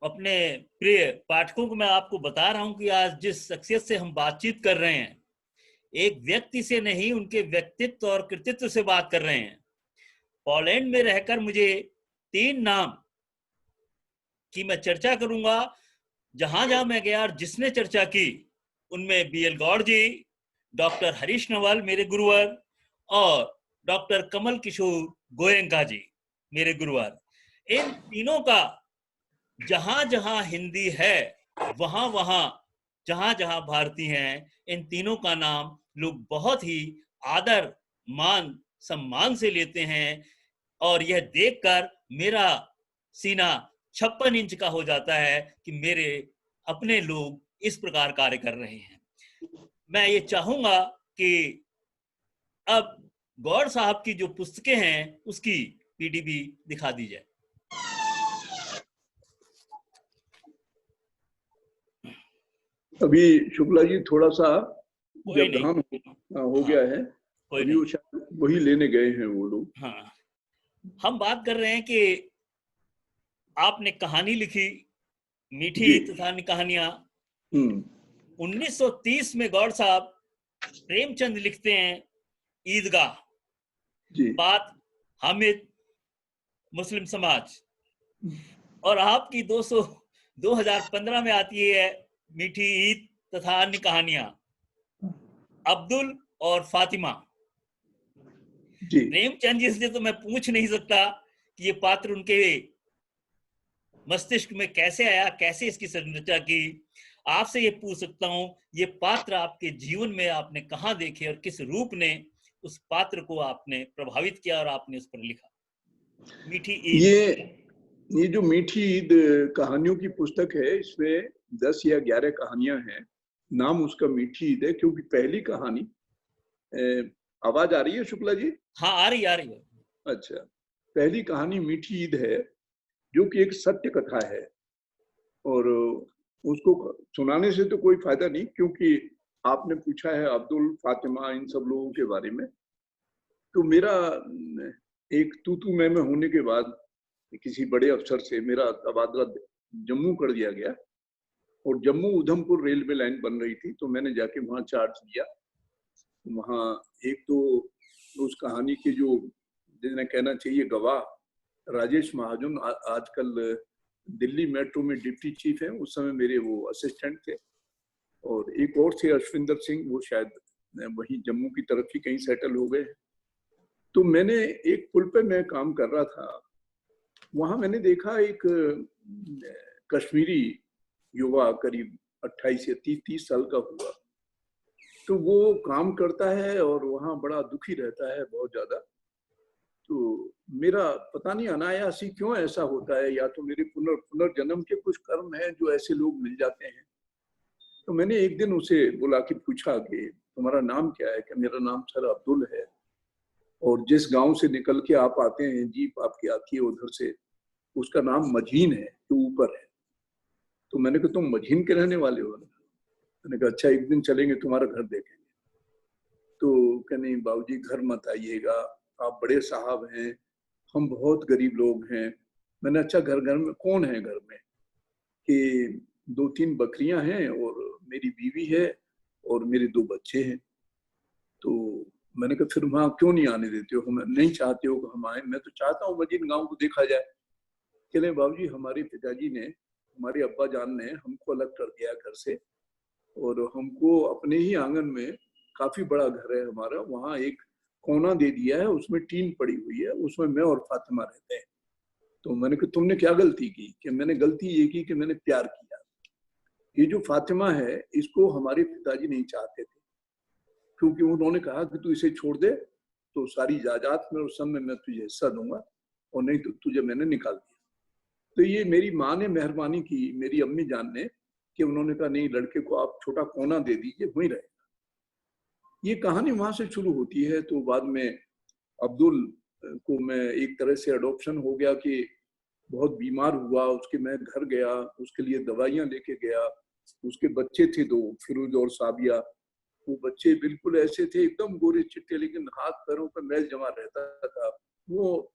अपने प्रिय पाठकों को मैं आपको बता रहा हूं कि आज जिस शख्सियत से हम बातचीत कर रहे हैं, एक व्यक्ति से नहीं, उनके व्यक्तित्व और कृतित्व से बात कर रहे हैं। पोलैंड में रहकर मुझे 3 नाम की मैं चर्चा करूंगा, जहां जहां मैं गया और जिसने चर्चा की, उनमें BL गौड़ जी, डॉक्टर हरीश नवल मेरे गुरुवर और डॉक्टर कमल किशोर गोयंका जी मेरे गुरुवर। इन तीनों का जहां जहां हिंदी है वहां वहां जहां जहां भारतीय हैं, इन तीनों का नाम लोग बहुत ही आदर मान सम्मान से लेते हैं। और यह देखकर मेरा सीना 56 इंच का हो जाता है कि मेरे अपने लोग इस प्रकार कार्य कर रहे हैं। मैं ये चाहूंगा कि अब गौड़ साहब की जो पुस्तकें हैं उसकी PDB दिखा दी जाए। अभी शुक्ला जी थोड़ा सा कोई नहीं, व्यवधान हो हाँ गया है, कोई अभी नहीं, वो शायद वही लेने गए हैं वो लोग। हाँ हम बात कर रहे हैं कि आपने कहानी लिखी मीठी जी। तथा कहानियां। हम्म। 1930 में गौड़ साहब प्रेमचंद लिखते हैं ईदगाह, जी। बात हामिद मुस्लिम समाज, और आपकी 2015 में आती है मीठी ईद तथा अन्य कहानियां, अब्दुल और फातिमा। जी। प्रेमचंद जी से तो मैं पूछ नहीं सकता कि ये पात्र उनके मस्तिष्क में कैसे आया, कैसे इसकी संरचना की। आपसे ये पूछ सकता हूं, ये पात्र आपके जीवन में आपने कहां देखे और किस रूप ने उस पात्र को आपने प्रभावित किया और आपने उस पर लिखा। मीठी ईद। ये जो मीठी ईद कहानियों की पुस्तक है, इसमें 10 या 11 कहानियां हैं। नाम उसका मीठी ईद है क्योंकि पहली कहानी, आवाज आ रही है शुक्ला जी? हाँ आ रही है। अच्छा, पहली कहानी मीठी ईद है जो कि एक सत्य कथा है, और उसको सुनाने से तो कोई फायदा नहीं, क्योंकि आपने पूछा है अब्दुल, फातिमा, इन सब लोगों के बारे में। तो मेरा एक तू मैं होने के बाद किसी बड़े अफसर से मेरा तबादला जम्मू कर दिया गया, और जम्मू उधमपुर रेलवे लाइन बन रही थी, तो मैंने जाके वहाँ चार्ज लिया। वहाँ एक तो उस कहानी के जो, जिन्हें कहना चाहिए गवाह, राजेश महाजन आजकल दिल्ली मेट्रो में डिप्टी चीफ हैं, उस समय मेरे वो असिस्टेंट थे। और एक और थे अश्विंदर सिंह, वो शायद वहीं जम्मू की तरफ ही कहीं सेटल हो गए। तो मैंने एक पुल पे मैं काम कर रहा था, वहां मैंने देखा एक कश्मीरी युवा करीब 28 या 30 साल का हुआ। तो वो काम करता है और वहाँ बड़ा दुखी रहता है बहुत ज्यादा। तो मेरा पता नहीं अनायासी क्यों ऐसा होता है, या तो मेरे पुनर्जन्म के कुछ कर्म हैं जो ऐसे लोग मिल जाते हैं। तो मैंने एक दिन उसे बुला के पूछा कि तुम्हारा नाम क्या है? कि मेरा नाम सर अब्दुल है, और जिस गांव से निकल के आप आते हैं, जीप आपकी आती है उधर से, उसका नाम मझीन है जो ऊपर है। तो मैंने कहा तुम मझीन के रहने वाले हो? मैंने कहा अच्छा, एक दिन चलेंगे तुम्हारा घर देखेंगे। तो कह नहीं बाबूजी घर मत आइएगा, आप बड़े साहब हैं, हम बहुत गरीब लोग हैं। मैंने अच्छा घर में कौन है? घर में कि 2-3 बकरियां हैं और मेरी बीवी है और मेरे 2 बच्चे हैं। तो मैंने कहा फिर वहां क्यों नहीं आने देते हो? हम नहीं चाहते हो कि हम आए? मैं तो चाहता हूँ मजीद गांव को देखा जाए। चले बाबूजी, हमारे पिताजी ने, हमारे अब्बा जान ने हमको अलग कर दिया घर से, और हमको अपने ही आंगन में, काफी बड़ा घर है हमारा, वहाँ एक कोना दे दिया है, उसमें टीन पड़ी हुई है, उसमें मैं और फातिमा रहते हैं। तो मैंने कहा तुमने क्या गलती की? कि मैंने गलती ये की कि मैंने प्यार किया। ये जो फातिमा है, इसको हमारे पिताजी नहीं चाहते थे, क्योंकि उन्होंने कहा कि तू इसे छोड़ दे तो सारी जायदाद में उस समय मैं तुझे हिस्सा दूंगा, और नहीं तो तुझे मैंने निकाल दिया। तो ये मेरी माँ ने मेहरबानी की, मेरी अम्मी जान ने, कि उन्होंने कहा नहीं, लड़के को आप छोटा कोना दे दीजिए, वहीं रहे। ये कहानी वहां से शुरू होती है। तो बाद में अब्दुल को मैं एक तरह से अडॉप्शन हो गया कि बहुत बीमार हुआ, उसके मैं घर गया, उसके लिए दवाइयां लेके गया। उसके बच्चे थे 2, फिरोज और साबिया। वो बच्चे बिल्कुल ऐसे थे, एकदम गोरे चिट्टे, लेकिन हाथ पैरों पर मैल जमा रहता था वो।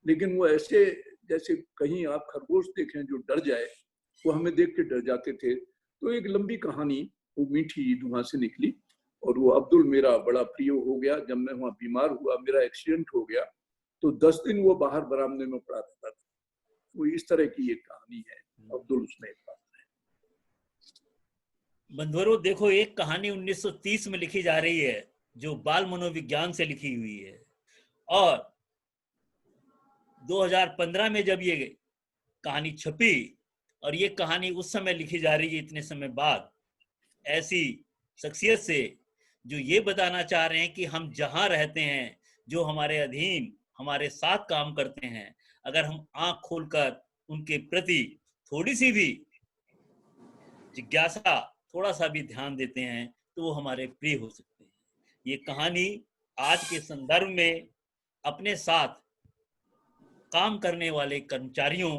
लेकिन वो ऐसे जैसे कहीं आप खरगोश देखें जो डर जाए, वो हमें देख के डर जाते थे। तो एक लंबी कहानी, वो मीठी ईद वहां से निकली। और वो अब्दुल मेरा बड़ा प्रिय हो गया। जब मैं वहाँ बीमार हुआ, मेरा एक्सीडेंट हो गया, तो 10 दिन वो बाहर बरामदे में पड़ा रहता था। वो इस तरह की एक कहानी है, अब्दुल उसमें एक बात। बंधुओं देखो, एक कहानी 1930 में लिखी जा रही है जो बाल मनोविज्ञान से लिखी हुई है, और 2015 में जब ये कहानी छपी, और ये कहानी उस समय लिखी जा रही है इतने समय बाद, ऐसी शख्सियत से जो ये बताना चाह रहे हैं कि हम जहां रहते हैं, जो हमारे अधीन हमारे साथ काम करते हैं, अगर हम आंख खोलकर उनके प्रति थोड़ी सी भी जिज्ञासा, थोड़ा सा भी ध्यान देते हैं, तो वो हमारे प्रिय हो सकते हैं। ये कहानी आज के संदर्भ में अपने साथ काम करने वाले कर्मचारियों,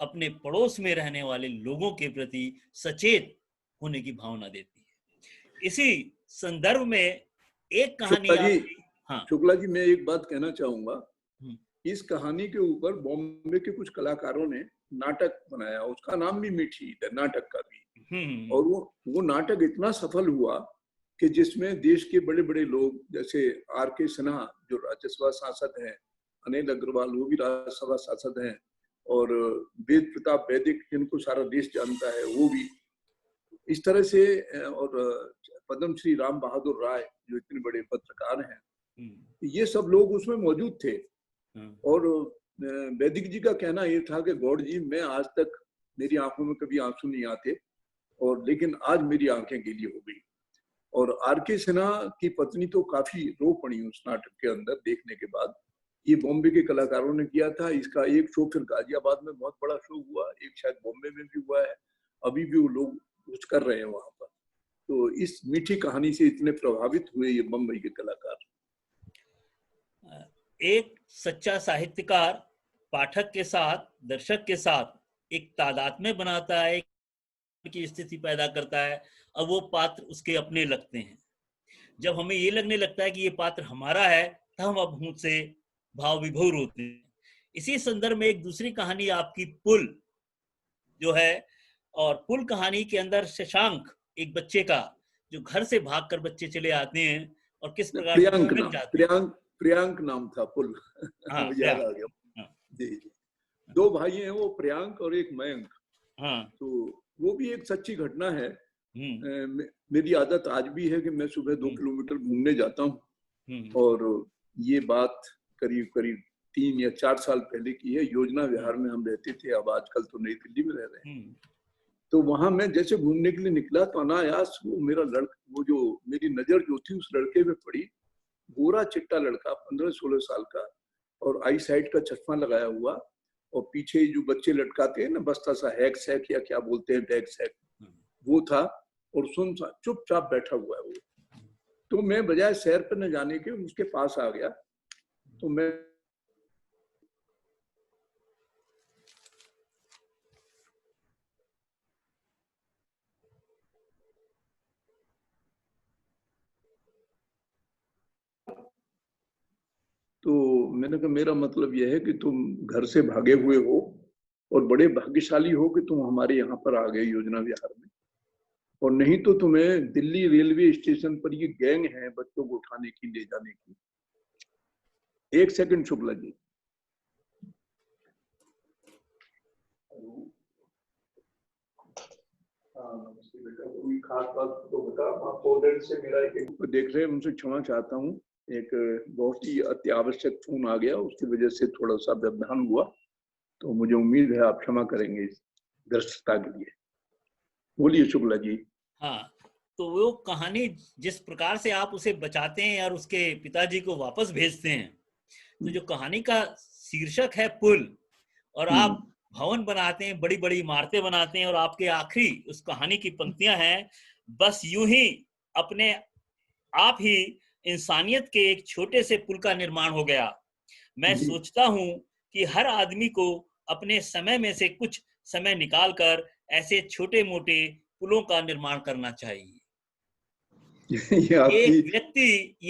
अपने पड़ोस में रहने वाले लोगों के प्रति सचेत होने की भावना देती है। इसी संदर्भ में एक कहानी शुक्ला जी, आप, हाँ, शुक्ला जी, मैं एक बात कहना चाहूंगा। हम्म, इस कहानी के ऊपर बॉम्बे के कुछ कलाकारों ने नाटक बनाया, उसका नाम भी मीठी ईद है, नाटक का भी। हम्म, और वो नाटक इतना सफल हुआ कि जिसमें देश के बड़े बड़े लोग, जैसे आर के सिन्हा जो राज्यसभा सांसद हैं, अनिल अग्रवाल वो भी राज्यसभा सांसद हैं, और वेद प्रताप वैदिक जिनको सारा देश जानता है वो भी, इस तरह से, और पद्मश्री राम बहादुर राय जो इतने बड़े पत्रकार हैं, ये सब लोग उसमें मौजूद थे। और वैदिक जी का कहना ये था कि गौड़ जी, मैं आज तक मेरी आंखों में कभी आंसू नहीं आते, और लेकिन आज मेरी आंखें गीली हो गई। और आर के सिन्हा की पत्नी तो काफी रो पड़ी उस नाटक के अंदर देखने के बाद। ये बॉम्बे के कलाकारों ने किया था। इसका एक शो फिर गाजियाबाद में बहुत बड़ा शो हुआ, एक शायद बॉम्बे में भी हुआ है, अभी भी वो लोग कुछ कर रहे हैं वहां पर। तो इस मीठी कहानी से इतने प्रभावित हुए ये बम्बई के कलाकार। एक सच्चा साहित्यकार पाठक के साथ, दर्शक के साथ एक तादात्म्य बनाता है, की स्थिति पैदा करता है, अब वो पात्र उसके अपने लगते हैं। जब हमें ये लगने लगता है कि ये पात्र हमारा है, तब हम अब उनसे भाव विभोर होते हैं। इसी संदर्भ में एक दूसरी कहानी आपकी पुल जो है, और पुल कहानी के अंदर शशांक, एक बच्चे का, जो घर से भागकर बच्चे चले आते हैं और किस प्रकार से प्रियांक भटक नाम, जाते हैं। प्रियांक नाम था पुल। हाँ, मुझे याद आ गया। हाँ, जी जी, दो भाई हैं वो, प्रियांक और एक मयंक। हाँ, तो वो भी एक सच्ची घटना है। हम्म, मेरी आदत आज भी है कि मैं सुबह 2 किलोमीटर घूमने जाता हूँ। और ये बात करीब करीब 3 या 4 साल पहले की है। योजना विहार में हम रहते थे, अब आजकल तो नई दिल्ली में रह रहे हैं। तो वहां मैं जैसे घूमने के लिए निकला तो अनायास वो मेरा लड़का, वो जो मेरी नजर जो थी उस लड़के पे पड़ी। गोरा चिट्टा लड़का, 15-16 साल का, और आई साइड का चश्मा लगाया हुआ, और पीछे जो बच्चे लटकाते हैं ना बस्ता सा, हैक सैक या क्या बोलते हैं, बैग सैक, वो था। और सुन सा चुपचाप बैठा हुआ है वो। तो मैं बजाय सैर पर न जाने के उसके पास आ गया। तो मैं तो मैंने कहा, मेरा मतलब यह है कि तुम घर से भागे हुए हो और बड़े भाग्यशाली हो कि तुम हमारे यहाँ पर आ गए योजना विहार में, और नहीं तो तुम्हें दिल्ली रेलवे स्टेशन पर ये गैंग है बच्चों को उठाने की, ले जाने की। एक सेकंड शुक्ला जी। बेटा, कोई खास बात तो बता। पोलैंड से मेरा एक देख रहे हैं, उनसे क्षमा चाहता हूँ। एक बहुत ही अति आवश्यक फोन आ गया, उसकी वजह से थोड़ा सा व्यवधान हुआ। तो मुझे उम्मीद है आप क्षमा करेंगे इस दृष्टता के लिए। बोलिए शुक्ला जी। हाँ, तो वो कहानी जिस प्रकार से आप उसे बचाते हैं और उसके पिताजी को वापस भेजते हैं, तो जो कहानी का शीर्षक है पुल, और आप भवन बनाते हैं, बड़ी बड़ी इमारतें बनाते हैं, और आपके आखिरी उस कहानी की पंक्तियां हैं, बस यूं ही अपने आप ही इंसानियत के एक छोटे से पुल का निर्माण हो गया। मैं सोचता हूं कि हर आदमी को अपने समय में से कुछ समय निकालकर ऐसे छोटे मोटे पुलों का निर्माण करना चाहिए। ये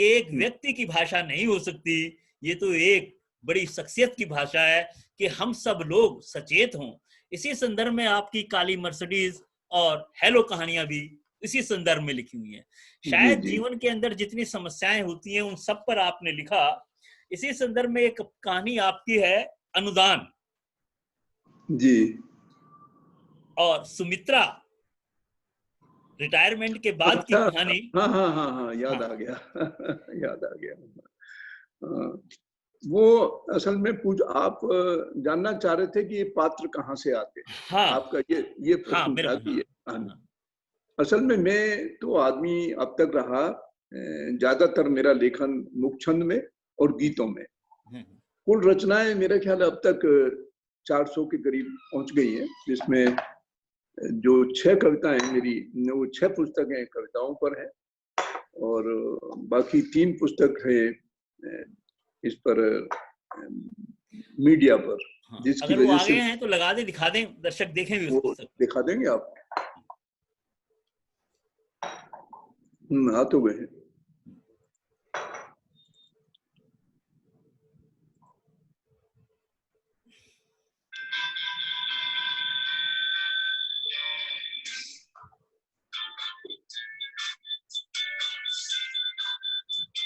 एक व्यक्ति की भाषा नहीं हो सकती, ये तो एक बड़ी शख्सियत की भाषा है कि हम सब लोग सचेत हों। इसी संदर्भ में आपकी काली मर्सिडीज और हेलो कहानियां भी इसी संदर्भ में लिखी हुई हैं। शायद जीवन के अंदर जितनी समस्याएं होती हैं उन सब पर आपने लिखा। इसी संदर्भ में एक कहानी आपकी है, अनुदान जी। और सुमित्रा रिटायरमेंट के बाद की अच्छा, कहानी। हाँ हाँ हाँ हाँ, याद हाँ आ गया याद आ गया। हाँ, वो असल में आप जानना चाह रहे थे कि ये पात्र कहाँ से आते हैं, हाँ आपका ये हाँ, प्रश्न था बिल्कुल, कि हाँ ये कहानी। हाँ। असल में मैं तो आदमी अब तक रहा, ज्यादातर मेरा लेखन मुखछंद में और गीतों में। हम्म, कुल रचनाएं मेरे ख्याल अब तक 400 के करीब पहुंच गई हैं, जिसमें जो 6 कविताएं मेरी, वो 6 पुस्तकें कविताओं पर है, और बाकी 3 पुस्तक है इस पर, मीडिया पर, हाँ। जिसकी अगर वो वजह आ से गए हैं तो लगा दें, दिखा दें, दर्शक देखें भी उस वो पुस्तक दिखा देंगे आप। आ तो गए हैं।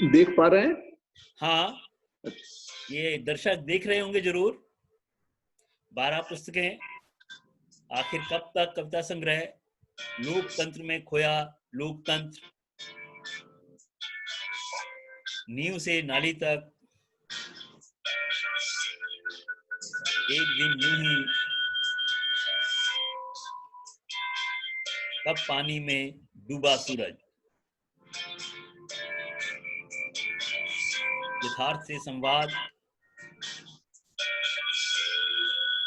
देख पा रहे हैं? हाँ, ये दर्शक देख रहे होंगे जरूर। 12 पुस्तकें, आखिर कब तक कविता संग्रह, लोकतंत्र में खोया लोकतंत्र, नींव से नाली तक, एक दिन यूं ही, कब पानी में डूबा सूरज, यथार्थ से संवाद,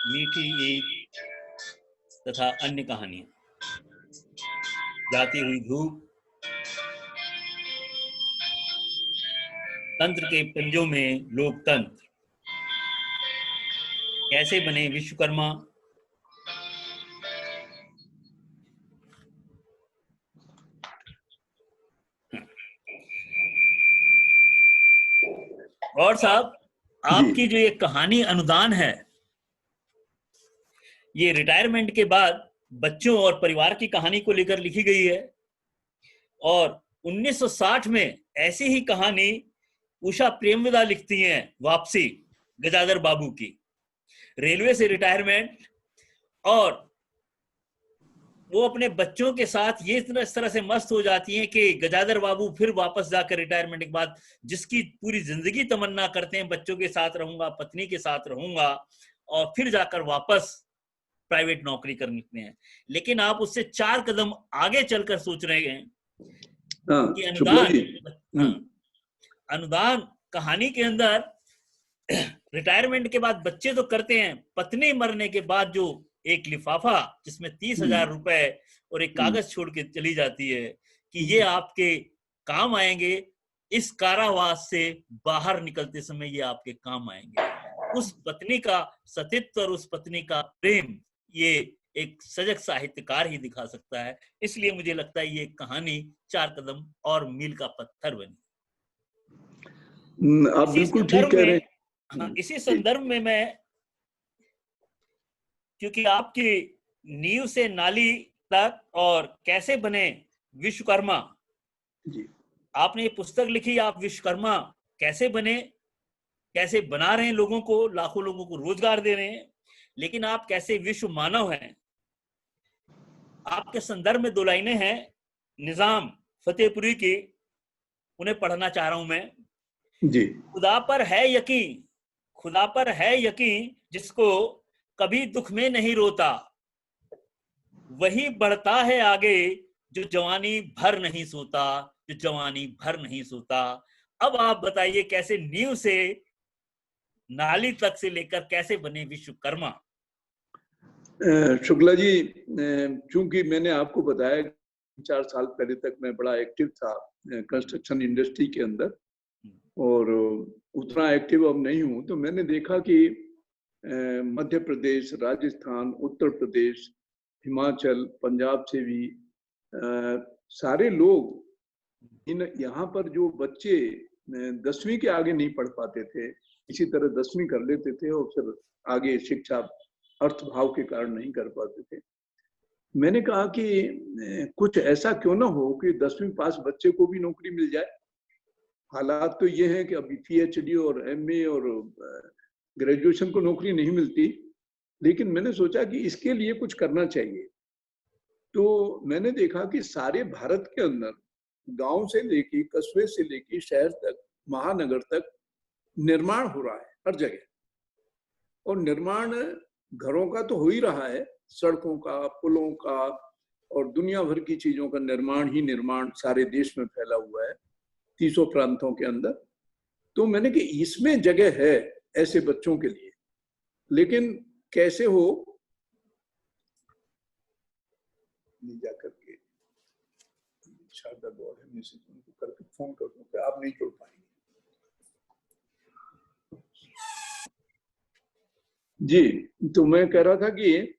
मीठी ईद तथा अन्य कहानियां, जाती हुई धूप, तंत्र के पंजों में लोकतंत्र, कैसे बने विश्वकर्मा, और साहब जी आपकी जो ये कहानी अनुदान है, ये रिटायरमेंट के बाद बच्चों और परिवार की कहानी को लेकर लिखी गई है। और 1960 में ऐसी ही कहानी उषा प्रेमविदा लिखती हैं, वापसी, गजाधर बाबू की, रेलवे से रिटायरमेंट, और वो अपने बच्चों के साथ ये इस तरह से मस्त हो जाती हैं कि गजाधर बाबू फिर वापस जाकर रिटायरमेंट के बाद, जिसकी पूरी जिंदगी तमन्ना करते हैं बच्चों के साथ रहूंगा, पत्नी के साथ रहूंगा, और फिर जाकर वापस प्राइवेट नौकरी करनी है। लेकिन आप उससे 4 कदम आगे चलकर सोच रहे हैं कि हाँ, शुक्ला अनुदान, जी। हाँ, अनुदान कहानी के अंदर रिटायरमेंट के बाद बच्चे तो करते हैं, पत्नी मरने के बाद जो एक लिफाफा जिसमें 30,000 रुपए और एक कागज छोड़ के चली जाती है कि ये आपके काम आएंगे, इस कारावास से बाहर निकलते समय ये आपके काम आएंगे। उस पत्नी का सतीत्व और उस पत्नी का प्रेम, ये एक सजग साहित्यकार ही दिखा सकता है। इसलिए मुझे लगता है ये कहानी 4 कदम और मील का पत्थर बनी। आप इसी बिल्कुल ठीक संदर्भ कह रहे में, हैं। हाँ, इसी जी संदर्भ में मैं, क्योंकि आपकी नींव से नाली तक और कैसे बने विश्वकर्मा, जी आपने ये पुस्तक लिखी, आप विश्वकर्मा कैसे बने, कैसे बना रहे हैं लोगों को, लाखों लोगों को रोजगार दे रहे हैं, लेकिन आप कैसे विश्व मानव हैं। आपके संदर्भ में 2 लाइनें हैं निजाम फतेहपुरी की, उन्हें पढ़ना चाह रहा हूं मैं। जी खुदा पर है यकीन, खुदा पर है यकीन, जिसको कभी दुख में नहीं रोता, वही बढ़ता है आगे, जो जवानी भर नहीं सोता, जो जवानी भर नहीं सोता। अब आप बताइए कैसे नींव से नाली तक से लेकर कैसे बने विश्वकर्मा। शुक्ला जी, चूंकि मैंने आपको बताया 4 साल पहले तक मैं बड़ा एक्टिव था कंस्ट्रक्शन इंडस्ट्री के अंदर, और उतना एक्टिव अब नहीं हूं, तो मैंने देखा कि मध्य प्रदेश, राजस्थान, उत्तर प्रदेश, हिमाचल, पंजाब से भी सारे लोग यहाँ पर जो बच्चे 10वीं के आगे नहीं पढ़ पाते थे, इसी तरह 10वीं कर लेते थे और फिर आगे शिक्षा अर्थभाव के कारण नहीं कर पाते थे। मैंने कहा कि कुछ ऐसा क्यों ना हो कि 10वीं पास बच्चे को भी नौकरी मिल जाए। हालात तो ये है कि अभी PhD और MA और ग्रेजुएशन को नौकरी नहीं मिलती, लेकिन मैंने सोचा कि इसके लिए कुछ करना चाहिए। तो मैंने देखा कि सारे भारत के अंदर गांव से लेके, कस्बे से लेके शहर तक, महानगर तक निर्माण हो रहा है हर जगह। और निर्माण घरों का तो हो ही रहा है, सड़कों का, पुलों का और दुनिया भर की चीजों का निर्माण ही निर्माण सारे देश में फैला हुआ है, 30 प्रांतों के अंदर। तो मैंने कि इसमें जगह है ऐसे बच्चों के लिए, लेकिन कैसे हो जा करके शारदा गौड़ है, मैसेज उनको करके फोन कर दूं कि आप नहीं जुड़ पाएंगे। जी, तो मैं कह रहा था कि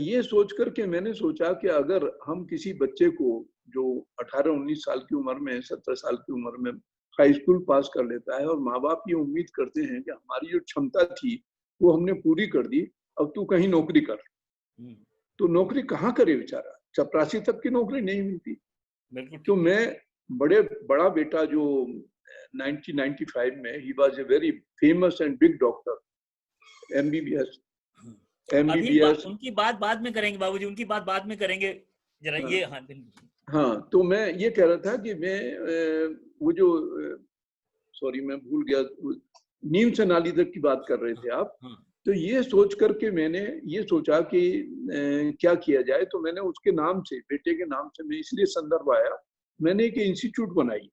ये सोच करके मैंने सोचा कि अगर हम किसी बच्चे को जो 18-19 साल की उम्र में, 17 साल की उम्र में हाई स्कूल पास कर लेता है और माँ बाप ये उम्मीद करते हैं कि हमारी जो क्षमता थी वो हमने पूरी कर दी, अब तू कहीं नौकरी कर, तो नौकरी कहाँ करे बेचारा, चपरासी तक की नौकरी नहीं मिलती। तो मैं बड़ा बेटा जो 1995 में, he was a very famous and big doctor, MBBS। उनकी बात बाद में करेंगे बाबूजी, उनकी बात बाद में करेंगे जरा। हाँ, ये हाँ, तो मैं ये कह रहा था कि मैं वो जो सॉरी मैं भूल गया, नीम से नाली तक की बात कर रहे थे आप। तो ये सोच करके मैंने ये सोचा कि क्या किया जाए। तो मैंने उसके नाम से, बेटे के नाम से, मैं इसलिए संदर्भ आया, मैंने एक इंस्टीट्यूट बनाई,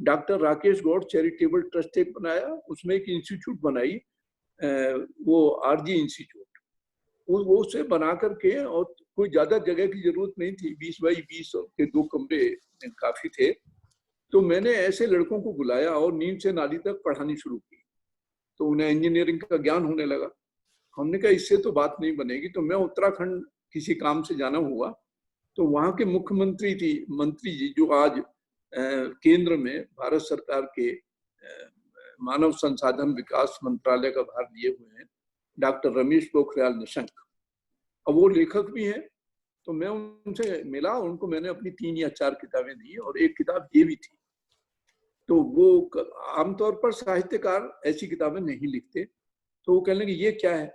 doctor Rakesh Gaur charitable trust एक बनाया, उसमें एक इंस्टीट्यूट बनाई, वो RG इंस्टीट्यूट, वो उसे बना करके, और कोई ज्यादा जगह की जरूरत नहीं थी, 20 बाई 20 के 2 कमरे काफी थे। तो मैंने ऐसे लड़कों को बुलाया और नीम से नाली तक पढ़ानी शुरू की, तो उन्हें इंजीनियरिंग का ज्ञान होने लगा। हमने कहा इससे तो बात नहीं बनेगी, तो मैं उत्तराखंड किसी काम से जाना हुआ, तो वहां के मंत्री जी जो आज केंद्र में भारत सरकार के मानव संसाधन विकास मंत्रालय का भार लिए हुए हैं, डॉक्टर रमेश पोखरियाल निशंक। अब वो लेखक भी हैं, तो मैं उनसे मिला, उनको मैंने अपनी 3 या 4 किताबें दी और एक किताब ये भी थी। तो वो आमतौर पर साहित्यकार ऐसी किताबें नहीं लिखते, तो वो कहने लगे ये क्या है।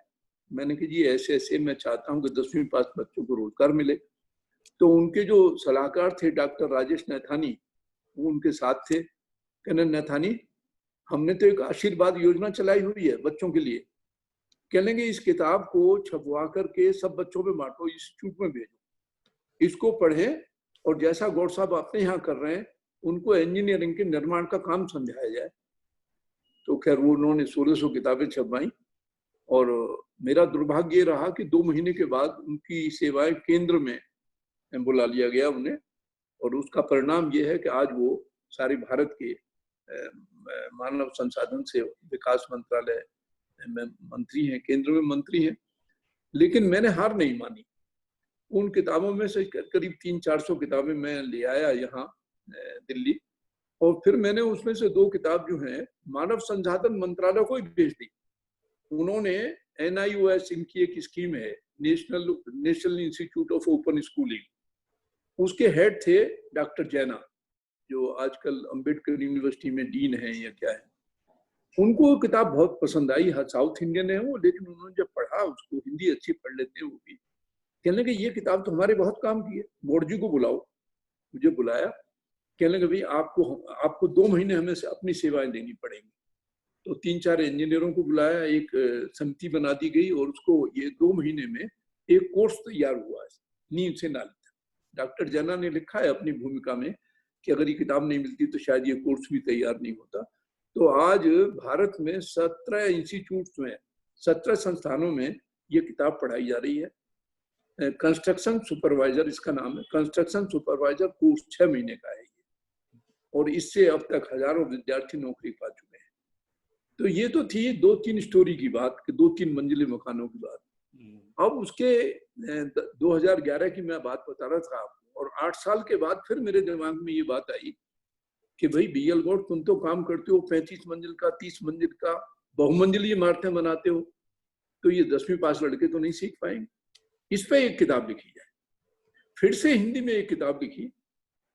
मैंने कहा जी ऐसे ऐसे मैं चाहता हूँ कि 10वीं पास बच्चों को रोजगार मिले। तो उनके जो सलाहकार थे डॉक्टर राजेश नैथानी, वो उनके साथ थे। कहने नैथानी, हमने तो एक आशीर्वाद योजना चलाई हुई है बच्चों के लिए, कह लेंगे इस किताब को छपवा करके सब बच्चों में बांटो, इंस्टीट्यूट में भेजो, इसको पढ़ें, और जैसा गौड़ साहब अपने यहाँ कर रहे हैं उनको इंजीनियरिंग के निर्माण का काम समझाया जाए। तो खैर वो उन्होंने 1600 किताबें छपवाई, और मेरा दुर्भाग्य ये रहा कि 2 महीने के बाद उनकी सेवाएं केंद्र में बुला लिया गया उन्हें, और उसका परिणाम ये है कि आज वो सारे भारत के मानव संसाधन से विकास मंत्रालय में मंत्री हैं, केंद्र में मंत्री हैं। लेकिन मैंने हार नहीं मानी, उन किताबों में से करीब 300-400 किताबें मैं ले आया यहाँ दिल्ली, और फिर मैंने उसमें से 2 किताब जो हैं मानव संसाधन मंत्रालय को ही भेज दी। उन्होंने NIOS, इनकी एक स्कीम है, national institute of open schooling, उसके हेड थे डॉक्टर जैना, जो आजकल अंबेडकर यूनिवर्सिटी में डीन है या क्या है। उनको किताब बहुत पसंद आई, साउथ इंडियन है वो, लेकिन उन्होंने जब पढ़ा उसको, हिंदी अच्छी पढ़ लेते हैं वो भी, कहने लगे ये किताब तो हमारे बहुत काम की है, गौड़ जी को बुलाओ। मुझे बुलाया, कहने लगे भाई आपको 2 महीने हमें से अपनी सेवाएं देनी पड़ेंगी। तो 3-4 इंजीनियरों को बुलाया, एक समिति बना दी गई, और उसको ये 2 महीने में एक कोर्स तैयार हुआ है, नीम से नाली तक। डॉक्टर जैना ने लिखा है अपनी भूमिका में कि अगर ये किताब नहीं मिलती तो शायद ये कोर्स भी तैयार नहीं होता। तो आज भारत में 17 इंस्टीट्यूट्स में, 17 संस्थानों में ये किताब पढ़ाई जा रही है। कंस्ट्रक्शन सुपरवाइजर इसका नाम है, कंस्ट्रक्शन सुपरवाइजर कोर्स 6 महीने का है ये, और इससे अब तक हजारों विद्यार्थी नौकरी पा चुके हैं। तो ये तो थी 2-3 स्टोरी की बात, कि 2-3 मंजिले मकानों की बात। अब उसके 2011 की मैं बात बता रहा था आपको, और 8 साल के बाद फिर मेरे दिमाग में ये बात आई कि भाई BL गौड़, तुम तो काम करते हो 35 मंजिल का, 30 मंजिल का, बहुमंजिली इमारतें बनाते हो, तो ये 10वीं पास लड़के तो नहीं सीख पाएंगे। इस पे एक किताब लिखी जाए। फिर से हिंदी में एक किताब लिखी,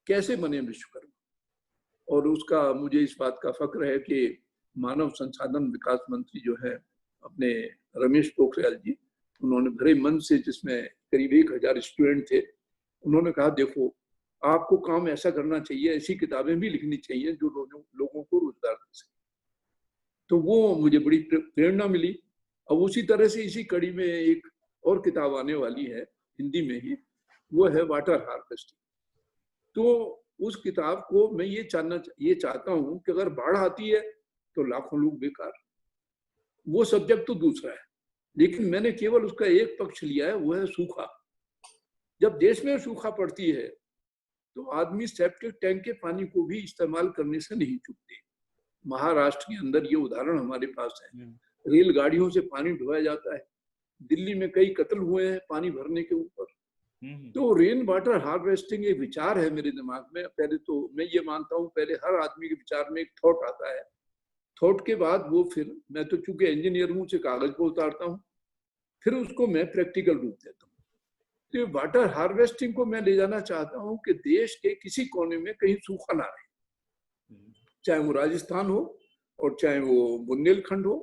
कैसे बने विश्वकर्मा, और उसका मुझे इस बात का फक्र है कि मानव संसाधन विकास मंत्री जो है अपने रमेश पोखरियाल जी, उन्होंने भरे मन से, जिसमें करीब 1000 स्टूडेंट थे, उन्होंने कहा देखो आपको काम ऐसा करना चाहिए, ऐसी किताबें भी लिखनी चाहिए जो लोगों को रोजगार दे सके। तो वो मुझे बड़ी प्रेरणा मिली। अब उसी तरह से इसी कड़ी में एक और किताब आने वाली है हिंदी में ही, वो है वाटर हार्वेस्टिंग। तो उस किताब को मैं ये चाहता हूँ कि अगर बाढ़ आती है तो लाखों लोग बेकार, वो सब्जेक्ट तो दूसरा है, लेकिन मैंने केवल उसका एक पक्ष लिया है, वो है सूखा। जब देश में सूखा पड़ती है तो आदमी सेप्टिक टैंक के पानी को भी इस्तेमाल करने से नहीं चूकते। महाराष्ट्र के अंदर ये उदाहरण हमारे पास है, रेलगाड़ियों से पानी ढोया जाता है, दिल्ली में कई कत्ल हुए हैं पानी भरने के ऊपर। तो रेन वाटर हार्वेस्टिंग एक विचार है मेरे दिमाग में। पहले तो मैं ये मानता हूँ, पहले हर आदमी के विचार में एक थॉट आता है, थॉट के बाद वो फिर मैं तो चूंकि इंजीनियर हूँ, उसे कागज पर उतारता हूँ, फिर उसको मैं प्रैक्टिकल रूप देता हूँ। तो वाटर हार्वेस्टिंग को मैं ले जाना चाहता हूँ कि देश के किसी कोने में कहीं सूखा ना रहे, चाहे वो राजस्थान हो और चाहे वो बुंदेलखंड हो,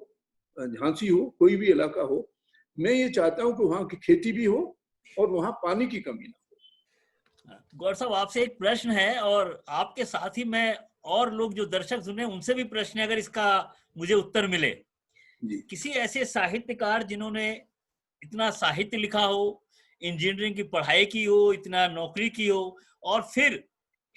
झांसी हो, कोई भी इलाका हो। मैं ये चाहता हूँ कि वहाँ की खेती भी हो और वहाँ पानी की कमी ना हो। गौर साहब, आपसे एक प्रश्न है और आपके साथ ही मैं और लोग जो दर्शक सुने उनसे भी प्रश्न है, अगर इसका मुझे उत्तर मिले। जी। किसी ऐसे साहित्यकार जिन्होंने इतना साहित्य लिखा हो, इंजीनियरिंग की पढ़ाई की हो, इतना नौकरी की हो, और फिर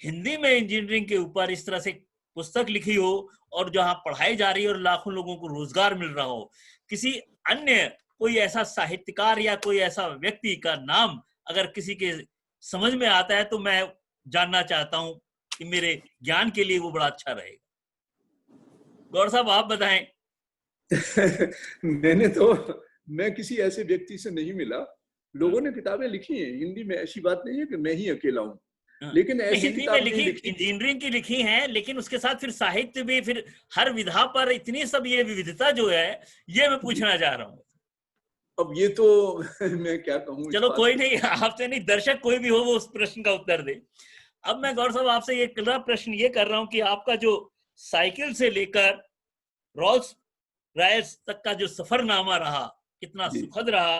हिंदी में इंजीनियरिंग के ऊपर इस तरह से पुस्तक लिखी हो और जहां पढ़ाई जा रही है और लाखों लोगों को रोजगार मिल रहा हो, किसी अन्य कोई ऐसा साहित्यकार या कोई ऐसा व्यक्ति का नाम अगर किसी के समझ में आता है तो मैं जानना चाहता हूं कि मेरे ज्ञान के लिए वो बड़ा अच्छा रहेगा। गौर साहब, आप बताएं। मैं किसी ऐसे व्यक्ति से नहीं मिला। लोगों ने किताबें लिखी हैं हिंदी में, ऐसी बात नहीं है कि मैं ही अकेला हूँ, लेकिन ऐसी हिंदी में किताब नहीं लिखी, लिखी। इंजीनियरिंग की लिखी है, लेकिन उसके साथ फिर साहित्य भी, फिर हर विधा पर इतनी सब ये विविधता जो है, ये मैं पूछना चाह रहा हूँ। अब ये तो मैं क्या कहूँ। चलो कोई नहीं, आपसे नहीं, दर्शक कोई भी हो वो उस प्रश्न का उत्तर दे। अब मैं गौर साहब आपसे ये अगला प्रश्न ये कर रहा हूँ कि आपका जो साइकिल से लेकर रोल्स रॉयस तक का जो सफरनामा रहा, कितना सुखद रहा,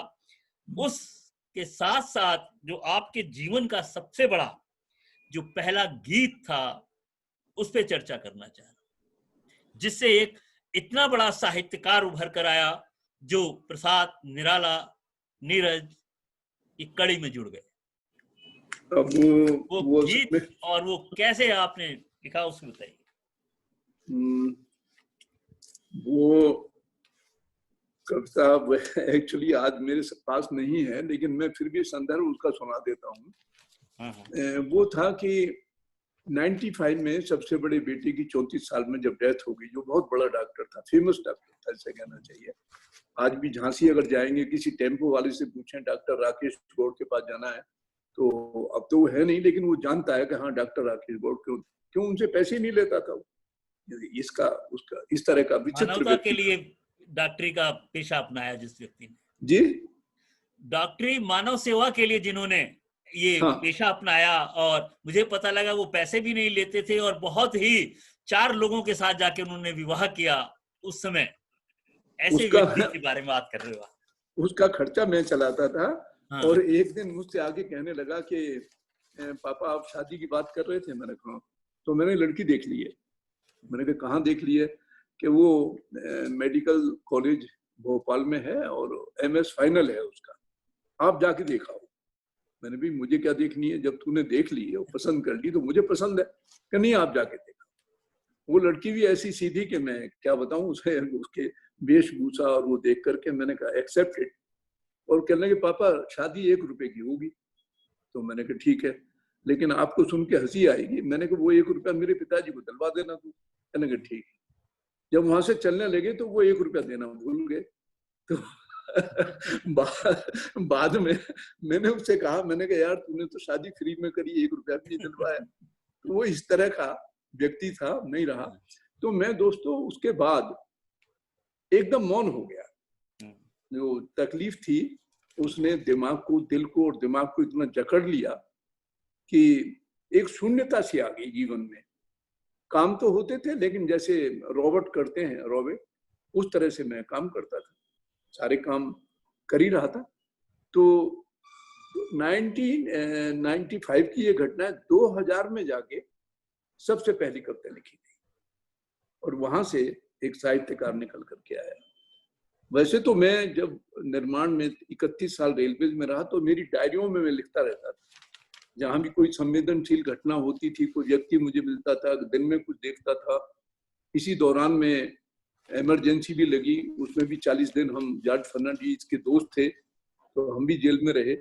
उसके साथ साथ जो आपके जीवन का सबसे बड़ा जो पहला गीत था उस पर चर्चा करना चाह रहा हूं, जिससे एक इतना बड़ा साहित्यकार उभर कर आया जो प्रसाद निराला, नीरज की कड़ी में जुड़ गए। अब वो गीत और वो कैसे आपने लिखा उसको बताइए। वो कविता एक्चुअली आज मेरे पास नहीं है, लेकिन मैं फिर भी संदर्भ उसका सुना देता हूँ। वो था कि 95 में सबसे बड़े बेटे की 34 साल में जब डेथ हो गई, जो बहुत बड़ा डॉक्टर था, फेमस डॉक्टर था ऐसे कहना चाहिए। आज भी झांसी अगर जाएंगे, किसी टेम्पो वाले से पूछें डॉक्टर राकेश गौड़ के पास जाना है, तो अब तो वो है नहीं, लेकिन वो जानता है कि हाँ डॉक्टर राकेश गौड़, क्यों उनसे पैसे नहीं लेता था वो। इसका उसका इस तरह का विचित्र मानवता के लिए डॉक्टरी का पेशा अपनाया जिस व्यक्ति ने, जी, डॉक्टरी मानव सेवा के लिए जिन्होंने ये पेशा अपनाया, और मुझे पता लगा वो पैसे भी नहीं लेते थे और बहुत ही 4 लोगों के साथ जाके उन्होंने विवाह किया उस समय। ऐसे व्यक्ति के बारे में बात कर रहे हो। उसका खर्चा मैं चलाता था। और एक दिन मुझसे आगे कहने लगा कि पापा आप शादी की बात कर रहे थे। मैंने कहा, तो मैंने लड़की देख ली है। मैंने कहा कहाँ देख ली है? कि वो मेडिकल कॉलेज भोपाल में है और MS फाइनल है उसका, आप जाके देखा हो। मैंने भी मुझे क्या देखनी है, जब तूने देख ली है और पसंद कर ली तो मुझे पसंद है कि नहीं, आप जाके देखा। वो लड़की भी ऐसी सीधी कि मैं क्या बताऊं उसे, उसके वेशभूषा और वो देख करके मैंने कहा एक्सेप्टेड। और कहने लगे पापा शादी 1 रुपए की होगी। तो मैंने कहा ठीक है, लेकिन आपको सुन के हंसी आएगी। मैंने कहा वो 1 रुपया मेरे पिताजी को दिलवा देना तू। कहने लगे ठीक है। जब वहां से चलने लगे तो वो 1 रुपया देना भूल गए। तो बाद में मैंने उससे कहा, मैंने कहा यार तूने तो शादी फ्री में करी, 1 रुपया भी नहीं दिलवाया। तो वो इस तरह का व्यक्ति था, नहीं रहा। तो मैं दोस्तों उसके बाद एकदम मौन हो गया। जो तकलीफ थी उसने दिमाग को, दिल को और दिमाग को इतना जकड़ लिया कि एक शून्यता सी आ गई जीवन में। काम तो होते थे, लेकिन जैसे रोबोट करते हैं, रोबोट, उस तरह से मैं काम करता था, सारे काम कर ही रहा था। तो 1995 की ये घटना है। 2000 में जाके सबसे पहली कविता लिखी गई और वहां से एक साहित्यकार निकल करके आया। वैसे तो मैं जब निर्माण में 31 साल रेलवे में रहा तो मेरी डायरियों में मैं लिखता रहता था। जहां भी कोई संवेदनशील घटना होती थी, कोई व्यक्ति मुझे मिलता था, दिन में कुछ देखता था। इसी दौरान में इमरजेंसी भी लगी, उसमें भी 40 दिन हम जॉर्ज फर्नांडीज के दोस्त थे, तो हम भी जेल में रहे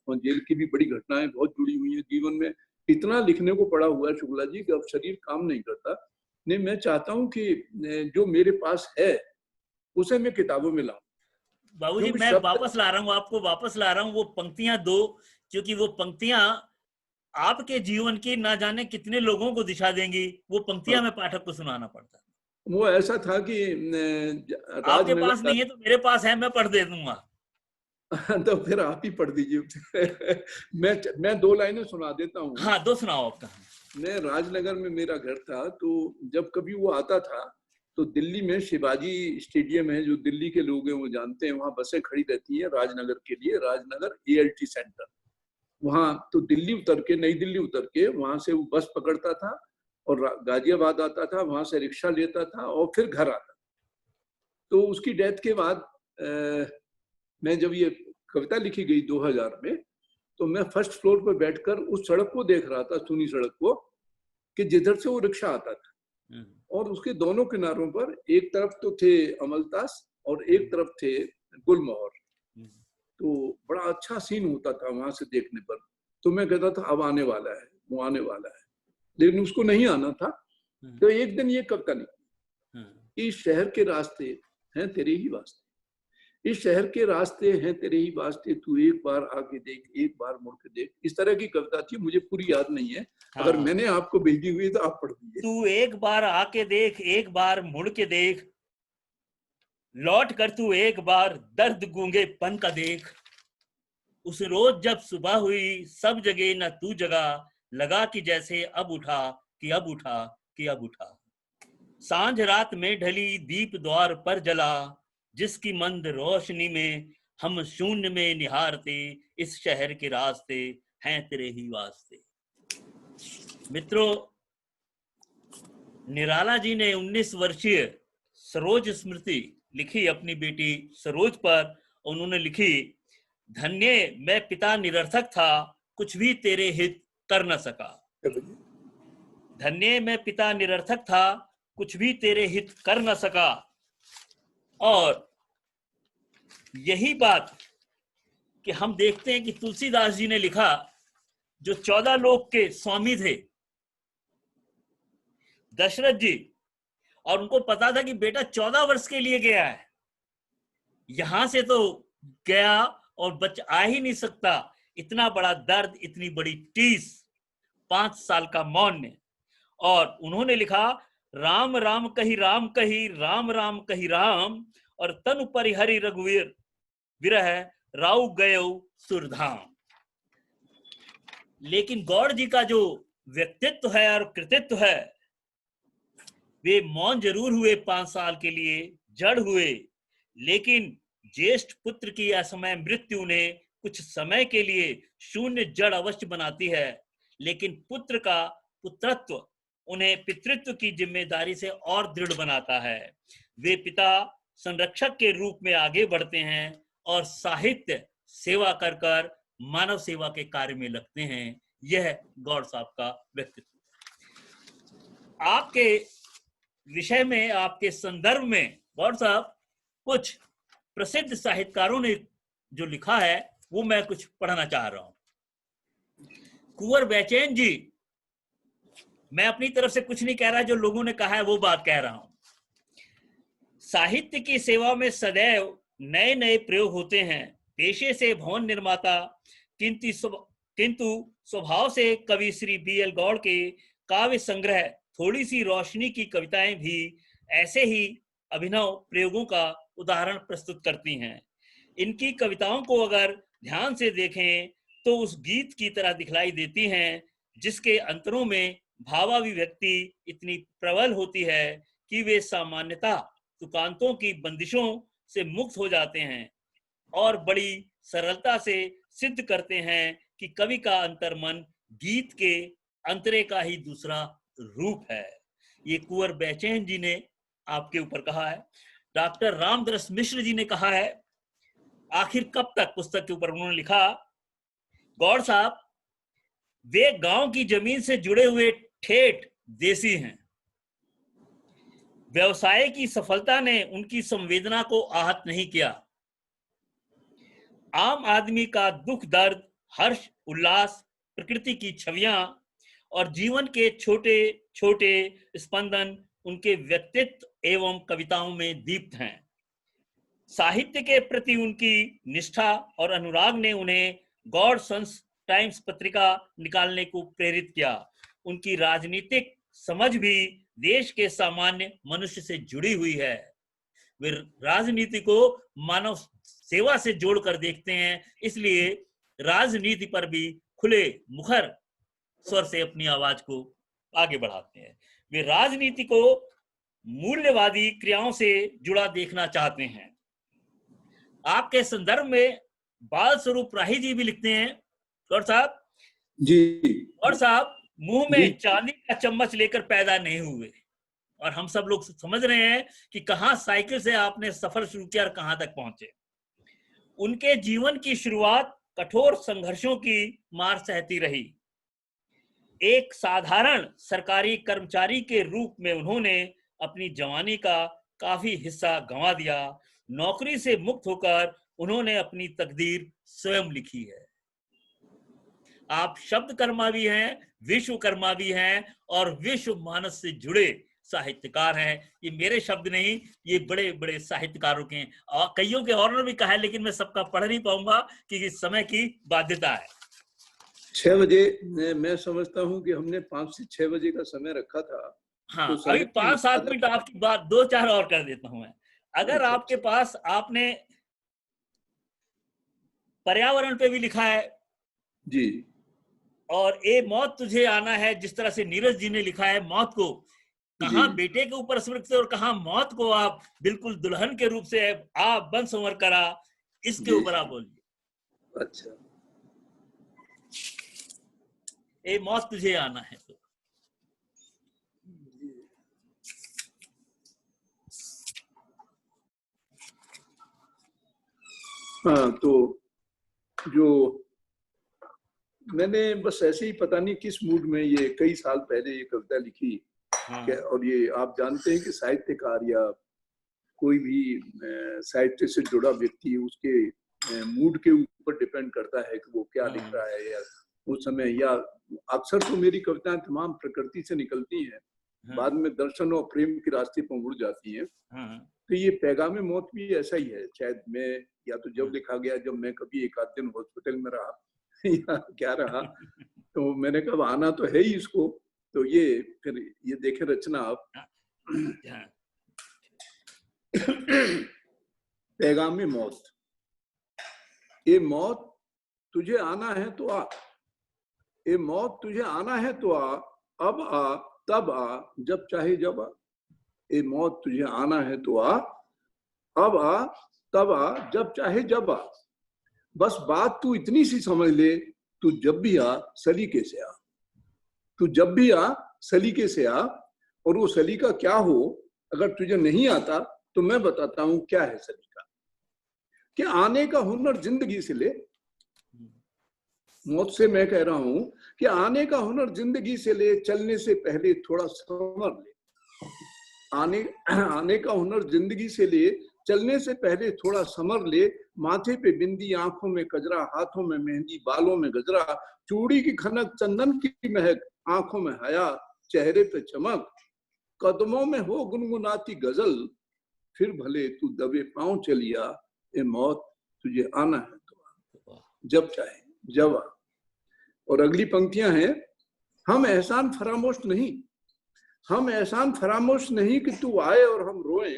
और जेल की भी बड़ी घटनाएं बहुत जुड़ी हुई हैं जीवन में। इतना लिखने को पड़ा हुआ है शुक्ला जी कि अब शरीर काम नहीं करता। नहीं, मैं चाहता हूं कि जो मेरे पास है उसे मैं किताबों में लाऊं। बाबूजी, मैं वापस ला रहा हूँ, आपको वापस ला रहा हूँ वो पंक्तियां दो, क्योंकि वो पंक्तियां आपके जीवन की ना जाने कितने लोगों को दिशा देंगी। वो पंक्तियां मैं पाठक को सुनाना पड़ता। वो ऐसा था कि आपके पास नहीं है तो मेरे पास है, मैं पढ़ दे दूंगा। तो फिर आप ही पढ़ दीजिए। मैं 2 लाइनें सुना देता हूँ। हाँ, 2 सुनाओ आपका। मैं राजनगर में मेरा घर था, तो जब कभी वो आता था तो दिल्ली में शिवाजी स्टेडियम है, जो दिल्ली के लोग हैं वो जानते हैं, वहाँ बसें खड़ी रहती हैं राजनगर के लिए, राजनगर ALT सेंटर। वहाँ तो दिल्ली उतर के, नई दिल्ली उतर के वहां से वो बस पकड़ता था और गाजियाबाद आता था, वहां से रिक्शा लेता था और फिर घर आता। तो उसकी डेथ के बाद मैं जब ये कविता लिखी गई 2000 में, तो मैं फर्स्ट फ्लोर पर बैठकर उस सड़क को देख रहा था, सुनी सड़क को, कि जिधर से वो रिक्शा आता था और उसके दोनों किनारों पर एक तरफ तो थे अमलतास और एक तरफ थे गुलमोहर। तो बड़ा अच्छा सीन होता था वहां से देखने पर। तो मैं कहता था अब आने वाला है, वो आने वाला है, लेकिन उसको नहीं आना था। तो एक दिन ये कविता निकली, इस शहर के रास्ते हैं तेरे ही वास्ते, इस शहर के रास्ते हैं तेरे ही वास्ते, तू एक बार आके देख, एक बार मुड़ के देख। इस तरह की कविता थी, मुझे पूरी याद नहीं है। हाँ। अगर मैंने आपको भेजी हुई तो आप पढ़ दीजिए। तू एक बार आके देख, एक बार मुड़ के देख, लौट कर तू एक बार दर्द गूंगेपन का देख। उस रोज जब सुबह हुई सब जगह न तू जगा, लगा कि जैसे अब उठा कि अब उठा कि अब उठा। सांझ रात में ढली दीप द्वार पर जला, जिसकी मंद रोशनी में हम शून्य में निहारते, इस शहर के रास्ते हैं तेरे ही वास्ते। मित्रों, निराला जी ने 19 वर्षीय सरोज स्मृति लिखी अपनी बेटी सरोज पर। उन्होंने लिखी, धन्य मैं पिता निरर्थक था, कुछ भी तेरे हित कर न सका। धन्य मैं पिता निरर्थक था, कुछ भी तेरे हित कर न सका। और यही बात कि हम देखते हैं कि तुलसीदास जी ने लिखा, जो 14 लोक के स्वामी थे दशरथ जी, और उनको पता था कि बेटा 14 वर्ष के लिए गया है, यहां से तो गया और बच आ ही नहीं सकता। इतना बड़ा दर्द, इतनी बड़ी टीस, 5 साल का मौन। और उन्होंने लिखा, राम राम कही राम कही, राम राम कही राम, और तनु परिहरि रघुवीर विरह राउ गयो सुरधाम। लेकिन गौड़ जी का जो व्यक्तित्व है और कृतित्व है, वे मौन जरूर हुए 5 साल के लिए, जड़ हुए, लेकिन ज्येष्ठ पुत्र की असमय मृत्यु ने कुछ समय के लिए शून्य जड़ अवश्य बनाती है, लेकिन पुत्र का पुत्रत्व उन्हें पितृत्व की जिम्मेदारी से और दृढ़ बनाता है। वे पिता संरक्षक के रूप में आगे बढ़ते हैं और साहित्य सेवा कर कर मानव सेवा के कार्य में लगते हैं। यह गौड़ साहब का व्यक्तित्व। आपके विषय में, आपके संदर्भ में गौड़ साहब कुछ प्रसिद्ध साहित्यकारों ने जो लिखा है वो मैं कुछ पढ़ना चाह रहा हूं। कुंवर बैचेन जी, मैं अपनी तरफ से कुछ नहीं कह रहा, जो लोगों ने कहा है वो बात कह रहा हूं। साहित्य की सेवा में सदैव नए नए प्रयोग होते हैं। पेशे से भवन निर्माता, किंतु स्वभाव से कवि श्री BL गौड़ के काव्य संग्रह थोड़ी सी रोशनी की कविताएं भी ऐसे ही अभिनव प्रयोगों का उदाहरण प्रस्तुत करती हैं। इनकी कविताओं को अगर ध्यान से देखें तो उस गीत की तरह दिखलाई देती हैं, जिसके अंतरों में भावाभिव्यक्ति इतनी प्रबल होती है कि वे सामान्यतः तुकांतों की बंदिशों से मुक्त हो जाते हैं और बड़ी सरलता से सिद्ध करते हैं कि कवि का अंतर्मन गीत के अंतरे का ही दूसरा रूप है। ये कुंवर बेचैन जी ने आपके ऊपर कहा है। डॉक्टर रामदरस मिश्र जी ने कहा है, आखिर कब तक पुस्तक के ऊपर उन्होंने लिखा, गौड़ साहब वे गांव की जमीन से जुड़े हुए ठेठ देसी हैं। व्यवसाय की सफलता ने उनकी संवेदना को आहत नहीं किया। आम आदमी का दुख दर्द, हर्ष उल्लास, प्रकृति की छवियां और जीवन के छोटे छोटे स्पंदन उनके व्यक्तित्व एवं कविताओं में दीप्त हैं। साहित्य के प्रति उनकी निष्ठा और अनुराग ने उन्हें गौड़ सन्स टाइम्स पत्रिका निकालने को प्रेरित किया। उनकी राजनीतिक समझ भी देश के सामान्य मनुष्य से जुड़ी हुई है। वे राजनीति को मानव सेवा से जोड़कर देखते हैं, इसलिए राजनीति पर भी खुले मुखर स्वर से अपनी आवाज को आगे बढ़ाते हैं। वे राजनीति को मूल्यवादी क्रियाओं से जुड़ा देखना चाहते हैं। आपके संदर्भ में बाल स्वरूप राही जी भी लिखते हैं, गौड़ साहब जी, गौड़ साहब मुंह जी, में चांदी का चम्मच लेकर पैदा नहीं हुए, और हम सब लोग समझ रहे हैं कि कहां साइकिल से आपने सफर शुरू किया और कहां तक पहुंचे। उनके जीवन की शुरुआत कठोर संघर्षों की मार सहती रही। एक साधारण सरकारी कर्मचारी के रूप में उन्होंने अपनी जवानी का काफी हिस्सा गंवा दिया। नौकरी से मुक्त होकर उन्होंने अपनी तकदीर स्वयं लिखी है। आप शब्दकर्मा भी हैं, विश्वकर्मा भी हैं और विश्व मानस से जुड़े साहित्यकार हैं। ये मेरे शब्द नहीं, ये बड़े बड़े साहित्यकारों के हैं, और कईयों के और ने भी कहा है, लेकिन मैं सबका पढ़ नहीं पाऊंगा क्योंकि समय की बाध्यता है। 6 बजे मैं समझता हूँ कि हमने 5 से 6 बजे का समय रखा था। हाँ, तो अभी 5-7 मिनट आपकी बात 2-4 और कर देता हूं मैं। अगर आपके पास, आपने पर्यावरण पे भी लिखा है जी, और ए मौत तुझे आना है, जिस तरह से नीरज जी ने लिखा है मौत को, कहां बेटे के ऊपर स्मृत और कहां मौत को आप बिल्कुल दुल्हन के रूप से आप बन संवर करा, इसके ऊपर आप बोलिए। अच्छा, ए मौत तुझे आना है तो हाँ, तो जो मैंने बस ऐसे ही पता नहीं किस मूड में ये कई साल पहले ये कविता लिखी। हाँ। और ये आप जानते हैं कि साहित्यकार या कोई भी साहित्य से जुड़ा व्यक्ति उसके मूड के ऊपर डिपेंड करता है कि वो क्या लिख रहा है, या उस समय, या अक्सर तो मेरी कविताएं तमाम प्रकृति से निकलती हैं, बाद में दर्शन और प्रेम के रास्ते पर मुड़ जाती हैं। तो ये पैगाम मौत भी ऐसा ही है। शायद मैं, या तो जब लिखा गया जब मैं कभी एक आध दिन हॉस्पिटल में रहा या क्या रहा, तो मैंने कहा आना तो है ही इसको। तो ये फिर ये देखे रचना आप, पैगाम में मौत। ये मौत तुझे आना है तो आ, ये मौत तुझे आना है तो आ, अब आ तब आ जब चाहे जब आ। ये मौत तुझे आना है तो आ, अब आ तब आ जब चाहे जब आ। बस बात तू इतनी सी समझ ले, तू जब भी आ सलीके से आ। तू जब भी आ सलीके से आ। और वो सलीका क्या हो, अगर तुझे नहीं आता तो मैं बताता हूं क्या है सलीका। कि आने का हुनर जिंदगी से ले। मौत से मैं कह रहा हूं कि आने का हुनर जिंदगी से ले, चलने से पहले थोड़ा समर ले। आने का हुनर जिंदगी से ले, चलने से पहले थोड़ा समर ले। माथे पे बिंदी, आंखों में कजरा, हाथों में मेहंदी, बालों में गजरा, चूड़ी की खनक, चंदन की महक, आंखों में हया, चेहरे पे चमक, कदमों में हो गुनगुनाती गजल, फिर भले तू दबे पांव चलिया। ए मौत तुझे आना है तो जब चाहे जब आ। और अगली पंक्तियां हैं, हम एहसान फरामोश नहीं, हम एहसान फरामोश नहीं कि तू आए और हम रोए।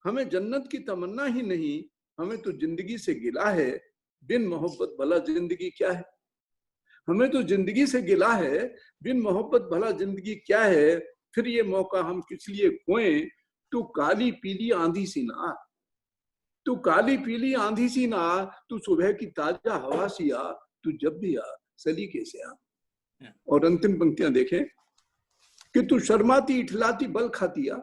हमें जन्नत की तमन्ना ही नहीं, हमें तो जिंदगी से गिला है। बिन मोहब्बत भला जिंदगी क्या है। हमें तो जिंदगी से गिला है, बिन मोहब्बत भला जिंदगी क्या है। फिर ये मौका हम किस लिए खोएं, तू काली पीली आंधी सी ना। तू काली पीली आंधी सी ना आ, तू सुबह की ताजा हवा सी आ, तू जब भी आ सलीके से आ। और अंतिम पंक्तियां देखें कि तू शर्माती इठलाती बल खाती आ,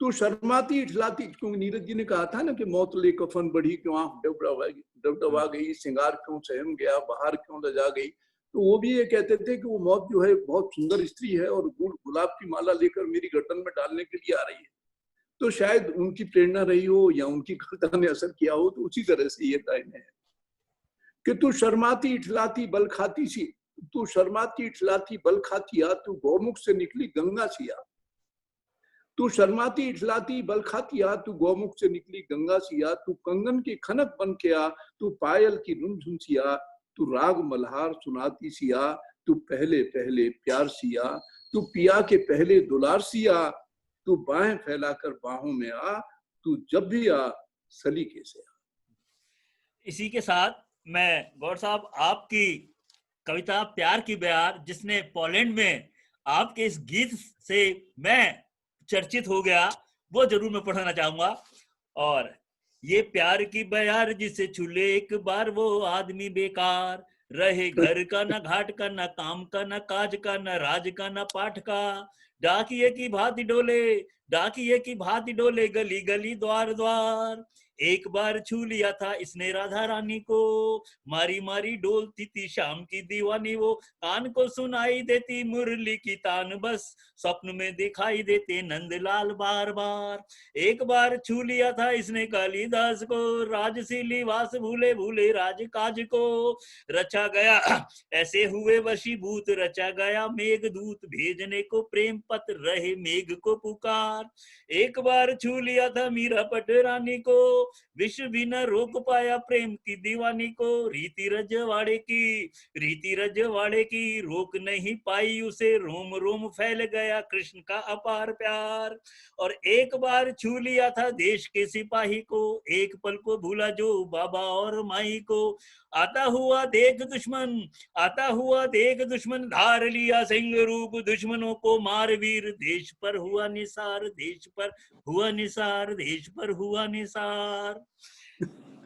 तू शर्माती इठलाती, क्योंकि नीरज जी ने कहा था ना कि मौत ले कफन बढ़ी क्यों आंख डबडबा गई, सिंगार क्यों सहम गया, बाहर क्यों लजा गई। तो वो भी ये कहते थे कि वो मौत जो है बहुत सुंदर स्त्री है और गुलाब की माला लेकर मेरी गर्दन में डालने के लिए आ रही है। तो शायद उनकी प्रेरणा रही हो या उनकी कविता ने असर किया हो, तो उसी तरह से ये लाइन है कि तू शर्माती इठलाती बल खाती सी, तू शर्माती इठलाती बल खाती आ, तू गौमुख से निकली गंगा सी आ। तू शर्माती इठलाती बल खाती आ, तू गौमुख से निकली गंगा सी आ, तू कंगन की खनक बन के आ, तू पायल की रुनझुन सी आ, तू राग मल्हार सुनाती सी आ, तू पहले पहले प्यार सी आ, तू पिया के पहले दुलार सी आ, तू बाहें फैलाकर बाहों में आ, तू जब भी आ सलीके से आ। इसी के साथ मैं गौर साहब आपकी कविता प्यार की बयार, जिसने पोलैंड में आपके इस गीत से मैं चर्चित हो गया, वो जरूर मैं पढ़ना चाहूंगा। और ये प्यार की बयार जिसे छूले एक बार वो आदमी बेकार, रहे घर का न घाट का न काम का न काज का न राज का न पाठ का, डाकिये की भांति डोले, डाकिये की भांति डोले गली गली द्वार द्वार। एक बार छू लिया था इसने राधा रानी को, मारी मारी डोलती थी शाम की दीवानी वो, कान को सुनाई देती मुरली की तान बस, स्वप्न में दिखाई देते नंदलाल बार बार। एक बार छू लिया था इसने कालिदास को, राजसीली वास भूले भूले राज काज को, रचा गया ऐसे हुए वशीभूत, रचा गया मेघदूत भेजने को प्रेम पत्र रहे मेघ को पुकार। एक बार छू लिया था मीरा पट रानी को, विश्व भी न रोक पाया प्रेम की दीवानी को, रीति रजवाड़े की रोक नहीं पाई उसे, रोम रोम फैल गया कृष्ण का अपार प्यार। और एक बार छू लिया था देश के सिपाही को, एक पल को भूला जो बाबा और माई को, आता हुआ देख दुश्मन धार लिया सिंह रूप, दुश्मनों को मार वीर, देश पर हुआ निसार, देश पर हुआ निसार, देश पर हुआ निसार।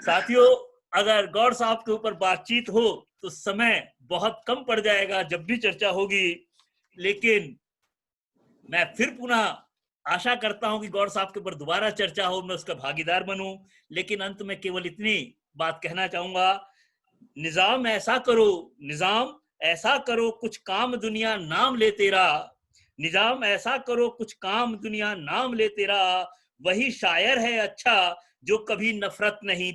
साथियों, अगर गौर साहब के ऊपर बातचीत हो तो समय बहुत कम पड़ जाएगा जब भी चर्चा होगी, लेकिन मैं फिर पुनः आशा करता हूं कि गौर साहब के ऊपर दोबारा चर्चा हो, मैं उसका भागीदार बनूं। लेकिन अंत में केवल इतनी बात कहना चाहूंगा, निजाम ऐसा करो कुछ काम दुनिया नाम ले तेरा, निजाम ऐसा करो कुछ काम दुनिया नाम ले तेरा, वही शायर है अच्छा जो कभी नफरत नहीं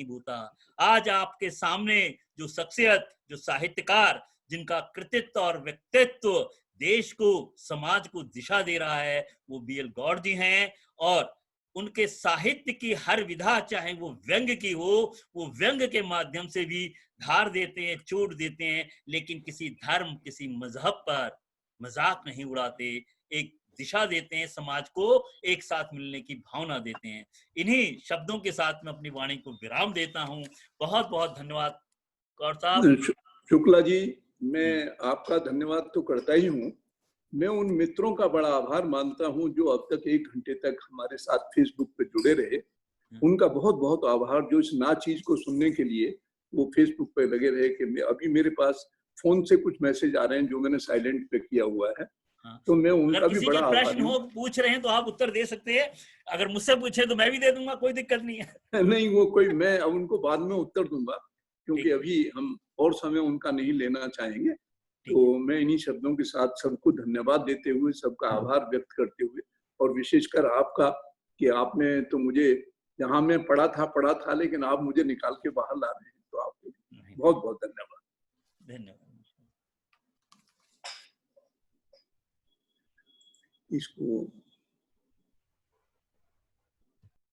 बोता। आज आपके सामने जो शख्सियत, जो साहित्यकार, जिनका कृतित्व और व्यक्तित्व देश को, समाज को दिशा दे रहा है, वो बीएल गौर जी हैं। और उनके साहित्य की हर विधा, चाहे वो व्यंग की हो, वो व्यंग के माध्यम से भी धार देते हैं, चोट देते हैं, लेकिन किसी धर्म, किसी मजहब पर मजाक नहीं उड़ाते, एक दिशा देते हैं, समाज को एक साथ मिलने की भावना देते हैं। इन्हीं शब्दों के साथ मैं अपनी वाणी को विराम देता हूं। बहुत बहुत धन्यवाद गौर साहब। शुक्ला जी, मैं आपका धन्यवाद तो करता ही हूँ। मैं उन मित्रों का बड़ा आभार मानता हूँ जो अब तक 1 घंटे तक हमारे साथ फेसबुक पे जुड़े रहे। उनका बहुत बहुत आभार, जो इस ना चीज को सुनने के लिए वो फेसबुक पे लगे रहे। कि अभी मेरे पास फोन से कुछ मैसेज आ रहे हैं जो मैंने साइलेंट पे किया हुआ है। तो मैं उनका भी बड़ा आभारी हूँ। पूछ रहे हैं तो आप उत्तर दे सकते हैं, अगर मुझसे पूछे तो मैं भी दे दूंगा, कोई दिक्कत नहीं है। नहीं, वो कोई, मैं अब उनको बाद में उत्तर दूंगा, क्योंकि अभी हम और समय उनका नहीं लेना चाहेंगे। तो मैं इन्हीं शब्दों के साथ सबको धन्यवाद देते हुए, सबका आभार व्यक्त करते हुए, और विशेषकर आपका, कि आपने तो मुझे, जहां मैं पढ़ा था, लेकिन आप मुझे निकाल के बाहर ला रहे हैं, तो आपको बहुत बहुत धन्यवाद। इसको